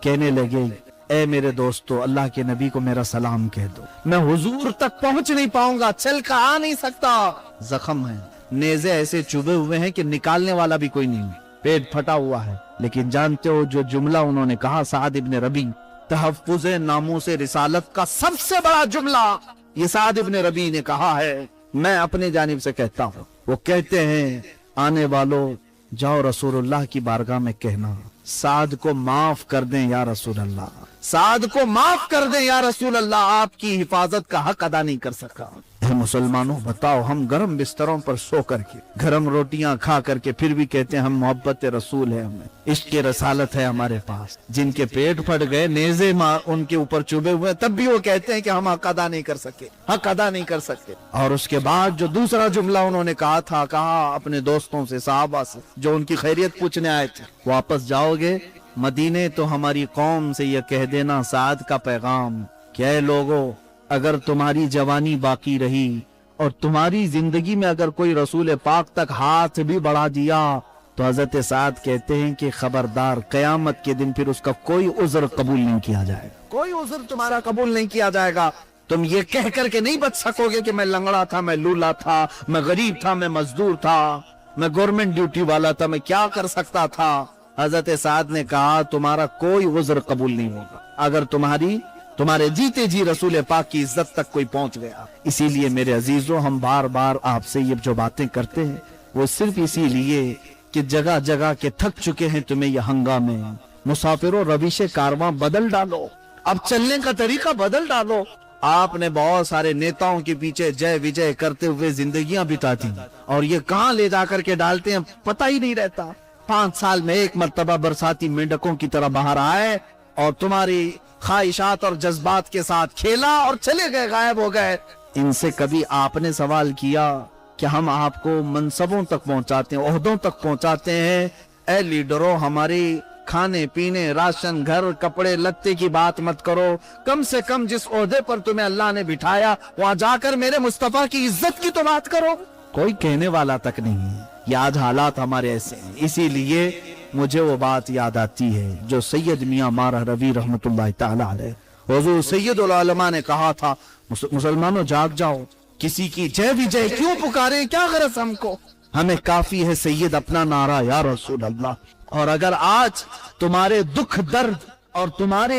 کہنے لگے اے میرے دوستو اللہ کے نبی کو میرا سلام کہہ دو، میں حضور تک پہنچ نہیں پاؤں گا، چل کر آ نہیں سکتا، زخم ہے، نیزے ایسے چبھے ہوئے ہیں کہ نکالنے والا بھی کوئی نہیں، پیٹ پھٹا ہوا ہے۔ لیکن جانتے ہو جو جملہ انہوں نے کہا سعد ابن ربی، تحفظ ناموس رسالت کا سب سے بڑا جملہ یہ سعد ابن ربی نے کہا ہے، میں اپنے جانب سے کہتا ہوں۔ وہ کہتے ہیں آنے والوں جاؤ رسول اللہ کی بارگاہ میں کہنا سعد کو معاف کر دیں یا رسول اللہ، سعد کو معاف کر دیں یا رسول اللہ، آپ کی حفاظت کا حق ادا نہیں کر سکا۔ है मुसलमानों, बताओ हम गर्म बिस्तरों पर सो करके, गर्म रोटियां खा करके फिर भी कहते हैं हम मोहब्बत रसूल है, हमें इश्क रसालत है हमारे पास। जिनके पेट फट गए, नेज़े उनके ऊपर चुभे हुए, तब भी वो कहते हैं कि हम हक अदा नहीं कर सके, हक अदा नहीं कर सके। और उसके बाद जो दूसरा जुमला उन्होंने कहा था, कहा अपने दोस्तों से, साहबा से जो उनकी खैरियत पूछने आए थे, वापस जाओगे मदीने तो हमारी कौम से यह कह देना साद का पैगाम, क्या लोगों अगर तुम्हारी जवानी बाकी रही और तुम्हारी जिंदगी में अगर कोई रसूल पाक तक हाथ भी बढ़ा दिया तो हजरत साद कहते हैं कि खबरदार, कयामत के दिन फिर उसका कोई उज़्र कबूल नहीं किया जाएगा, कोई उज़्र तुम्हारा कबूल नहीं किया जाएगा। तुम ये कह करके नहीं बच सकोगे कि मैं लंगड़ा था, मैं लूला था, मैं गरीब था, मैं मजदूर था, मैं गवर्नमेंट ड्यूटी वाला था, मैं क्या कर सकता था। हजरत साद ने कहा तुम्हारा कोई उज़्र कबूल नहीं होगा अगर तुम्हारे जीते जी रसूल पाक की इज्जत तक कोई पहुंच गया। इसीलिए मेरे अजीजों, हम बार बार आपसे ये जो बातें करते हैं वो सिर्फ इसीलिए कि जगह जगह के थक चुके हैं तुम्हें ये हंगामे। मुसाफिरों, रविश कारवां बदल डालो, अब चलने का तरीका बदल डालो। आपने बहुत सारे नेताओं के पीछे जय विजय करते हुए जिंदगियां बिता दी और ये कहां ले जाकर के डालते हैं पता ही नहीं रहता। 5 साल में एक मर्तबा बरसाती मेंढकों की तरह बाहर आए और तुम्हारी ख्वाहिशात और जज्बात के साथ खेला और चले गए, गायब हो गए। इनसे कभी आपने सवाल किया कि हम आपको मनसबों तक पहुंचाते हैं, ओहदों तक पहुंचाते हैं, ए लीडरों हमारी खाने पीने, राशन, घर, कपड़े लत्ते की बात मत करो, कम से कम जिस ओहदे पर तुम्हें अल्लाह ने बिठाया वहां जाकर मेरे मुस्तफा की इज्जत की तो बात करो। कोई कहने वाला तक नहीं है। ये आज हालात हमारे ऐसे हैं। इसीलिए मुझे वो बात याद आती है जो सैयद मियां मारा रवी रहमतुल्लाह ताला अलैह, हुजूर सैयदुल उलमा ने कहा था, मुसलमानों जाग जाओ, किसी की जय विजय क्यों पुकारे, क्या गरज हमको, हमें काफी है सैयद अपना नारा या रसूल अल्लाह। और अगर आज तुम्हारे दुख दर्द और तुम्हारे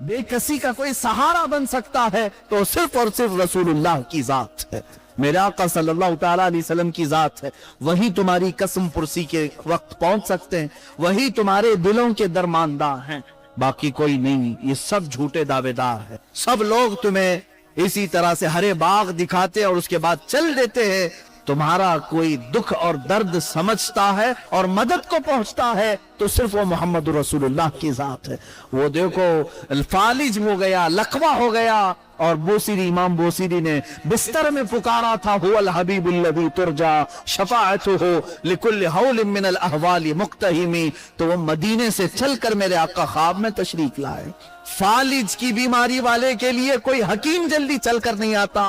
बेकसी का कोई सहारा बन सकता है तो सिर्फ और सिर्फ रसूलुल्लाह की जात है, मेरे आका सल्लल्लाहु ताला अलैहि वसल्लम की जात है। वही तुम्हारी कसम पुरसी के वक्त पहुंच सकते हैं, वही तुम्हारे दिलों के दरमानदा हैं, बाकी कोई नहीं। ये सब झूठे दावेदार है। सब लोग तुम्हें इसी तरह से हरे बाग दिखाते और उसके बाद चल देते हैं। तुम्हारा कोई दुख और दर्द समझता है और मदद को पहुंचता है तो सिर्फ वो मोहम्मद रसूलुल्लाह की जात है। वो देखो फालिज हो गया, लकवा हो गया और बोसीरी, इमाम बोसीरी ने बिस्तर में पुकारा था, हुवल हबीबुल लज़ी तुरजा शफाअतुहु लिकुल्लि हौलिन मिनल अहवाली मुक्तहिमी। तो वो मदीने से चलकर मेरे आका ख्वाब में तशरीफ लाए। फालिज की बीमारी वाले के लिए कोई हकीम जल्दी चलकर नहीं आता,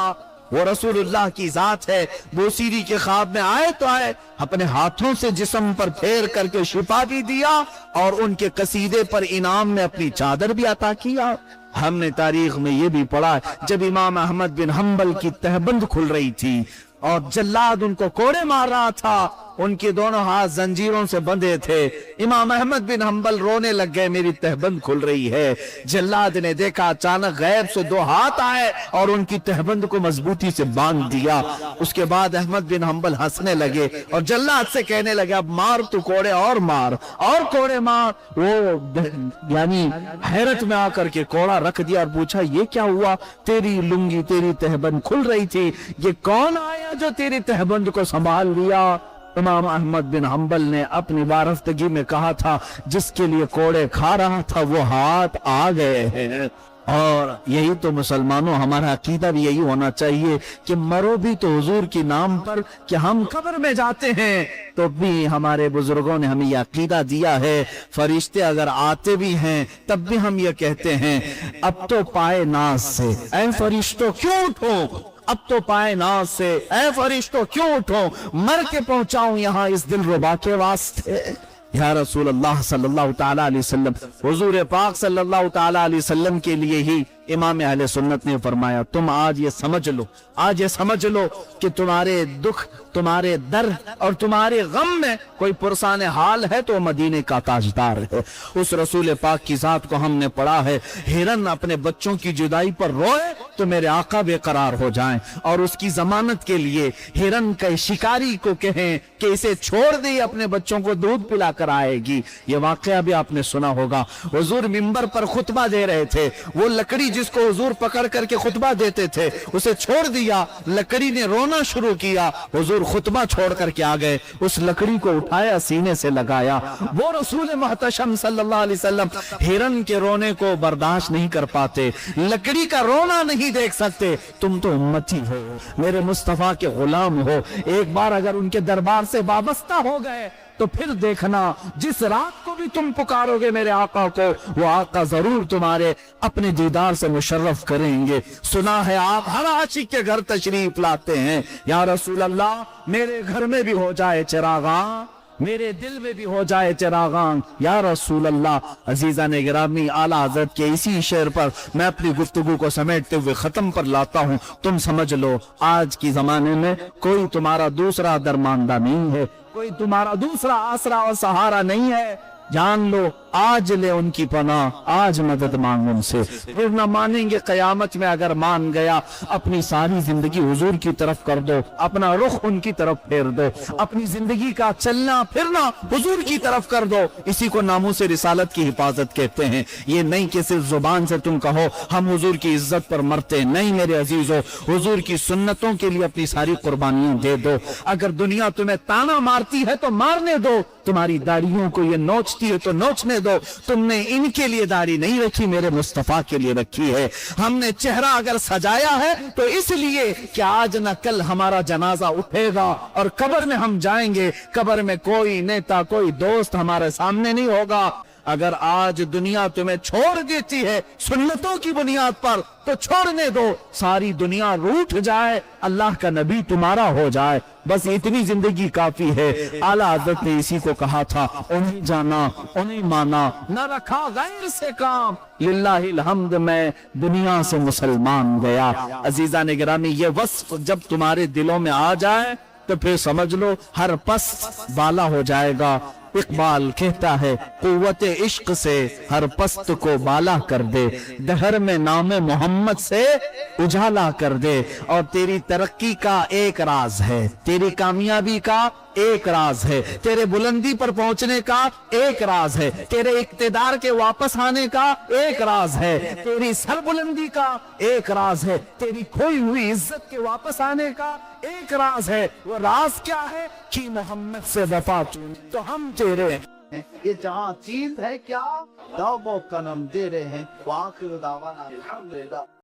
वो रसूलुल्लाह की जात है। बोसीरी के ख्वाब में आए तो आए, अपने हाथों से जिस्म पर फेर करके शिफा भी दिया और उनके कसीदे पर इनाम में अपनी चादर भी अता किया। हमने तारीख में ये भी पढ़ा, जब इमाम अहमद बिन हम्बल की तहबंद खुल रही थी और जल्लाद उनको कोड़े मार रहा था, उनके दोनों हाथ जंजीरों से बंधे थे, इमाम अहमद बिन हम्बल रोने लग गए, मेरी तहबंद खुल रही है। जल्लाद ने देखा, अचानक गैब से 2 हाथ आए और उनकी तहबंद को मजबूती से बांध दिया। उसके बाद अहमद बिन हम्बल हंसने लगे और जल्लाद से कहने लगे, अब मार तू कोड़े और मार और कोड़े मार। वो यानी हैरत में आकर के कोड़ा रख दिया और पूछा, ये क्या हुआ, तेरी लुंगी, तेरी तहबंद खुल रही थी, ये कौन आया जो तेरी तहबंद को संभाल लिया। इमाम अहमद बिन हम्बल ने अपनी वारफ्तगी में कहा था, जिसके लिए कोड़े खा रहा था वो हाथ आ गए हैं। और यही तो मुसलमानों, हमारा अकीदा भी यही होना चाहिए कि मरो भी तो हुजूर के नाम पर, कि हम कब्र में जाते हैं तो भी हमारे बुजुर्गों ने हमें यह अकीदा दिया है। फरिश्ते अगर आते भी हैं तब भी हम ये कहते हैं, अब तो पाए नाज से ऐ फरिश्तों क्यों उठो, अब तो पाए नाज से ऐ फरिश्तों क्यों उठो, मर के पहुंचाऊं यहाँ इस दिलरुबा के वास्ते। या रसूल अल्लाह सल्लल्लाहु ताला अलैहि वसल्लम, हुजूर पाक सल्लल्लाहु ताला अलैहि वसल्लम के लिए ही इमाम अहले सुन्नत ने फरमाया, तुम आज ये समझ लो, आज ये समझ लो कि तुम्हारे दुख, तुम्हारे दर्द और तुम्हारे गम में कोई पुरसान हाल है तो मदीने का ताजदार है। उस रसूल पाक की जात को हमने पढ़ा है, हिरन अपने बच्चों की जुदाई पर रोए तो मेरे आका बेकरार हो जाएं, और उसकी जमानत के लिए हिरन के शिकारी को कहें कि इसे छोड़ दे, अपने बच्चों को दूध पिला कर आएगी। ये वाकया भी आपने सुना होगा। हुजूर मिंबर पर खुतबा दे रहे थे, वो लकड़ी जिसको हुजूर पकड़ करके खुतबा देते थे उसे छोड़ दिया, लकड़ी ने रोना शुरू किया, हुजूर खुतबा छोड़ करके आ गए, उस लकड़ी को उठाया, सीने से लगाया। वो रसूल मुहतशम सल्लल्लाहु अलैहि वसल्लम हिरन के रोने को बर्दाश्त नहीं कर पाते, लकड़ी का रोना नहीं देख सकते। तुम तो उम्मती हो, मेरे मुस्तफा के गुलाम हो, एक बार अगर उनके दरबार से वाबस्ता हो गए तो फिर देखना, जिस रात को भी तुम पुकारोगे मेरे आका को, वो आका जरूर तुम्हारे अपने दीदार से मुशर्रफ करेंगे। सुना है आप हर आशिक के घर तशरीफ लाते हैं, या रसूल अल्लाह मेरे घर में भी हो जाए चिरागा, मेरे दिल में भी हो जाए चिरागान, या रसूल अल्लाह। अजीजा ने गिरामी, आला हज़रत के इसी शेर पर मैं अपनी गुफ्तगू को समेटते हुए खत्म पर लाता हूँ। तुम समझ लो, आज की जमाने में कोई तुम्हारा दूसरा दरमानदा नहीं है, कोई तुम्हारा दूसरा आसरा और सहारा नहीं है। जान लो, आज ले उनकी पनाह, आज मदद मांग उनसे, फिर न मानेंगे कयामत में। अगर मान गया, अपनी सारी जिंदगी हुजूर की तरफ कर दो, अपना रुख उनकी तरफ फेर दो, अपनी जिंदगी का चलना फिरना हुजूर की तरफ कर दो। इसी को नामूस रिसालत की हिफाजत कहते हैं। ये नहीं कि सिर्फ जुबान से तुम कहो हम हुजूर की इज्जत पर मरते, नहीं मेरे अजीजों, हुजूर की सुन्नतों के लिए अपनी सारी कुर्बानियां दे दो। अगर दुनिया तुम्हें ताना मारती है तो मारने दो, तुम्हारी दाढ़ियों को ये नोचती है तो नोचने दो। तुमने इनके लिए दाढ़ी नहीं रखी, मेरे मुस्तफा के लिए रखी है। हमने चेहरा अगर सजाया है तो इसलिए कि आज न कल हमारा जनाजा उठेगा और कब्र में हम जाएंगे। कब्र में कोई नेता, कोई दोस्त हमारे सामने नहीं होगा। अगर आज दुनिया तुम्हें छोड़ देती है सुन्नतों की बुनियाद पर तो छोड़ने दो, सारी दुनिया रूठ जाए, अल्लाह का नबी तुम्हारा हो जाए, बस इतनी जिंदगी काफी है। आला हज़रत ने इसी को कहा था, उन्हें जाना उन्हें माना, न रखा गैर से काम, लिल्लाहिल हम्द मैं दुनिया से मुसलमान गया। अजीजा ने गिरामी, ये वस्फ जब तुम्हारे दिलों में आ जाए तो फिर समझ लो हर पस्त बाला हो जाएगा। इकबाल कहता है, कुव्वत इश्क से हर पस्त को बाला कर दे, दहर में नामे मोहम्मद से उजाला कर दे। और तेरी तरक्की का एक राज है, तेरी कामयाबी का एक राज है, तेरे बुलंदी पर पहुंचने का एक राज है, तेरे इक्तिदार के वापस आने का एक राज है, तेरी सरबुलंदी का एक राज है, तेरी खोई हुई इज्जत के वापस आने का एक राज है। वो राज क्या है कि मोहम्मद से वफा चुनी तो हम तेरे हैं। ये जहाँ चीज है क्या, दाव कनम दे रहे हैं। वाक़िर दावाना अल्हम्दुलिल्लाह।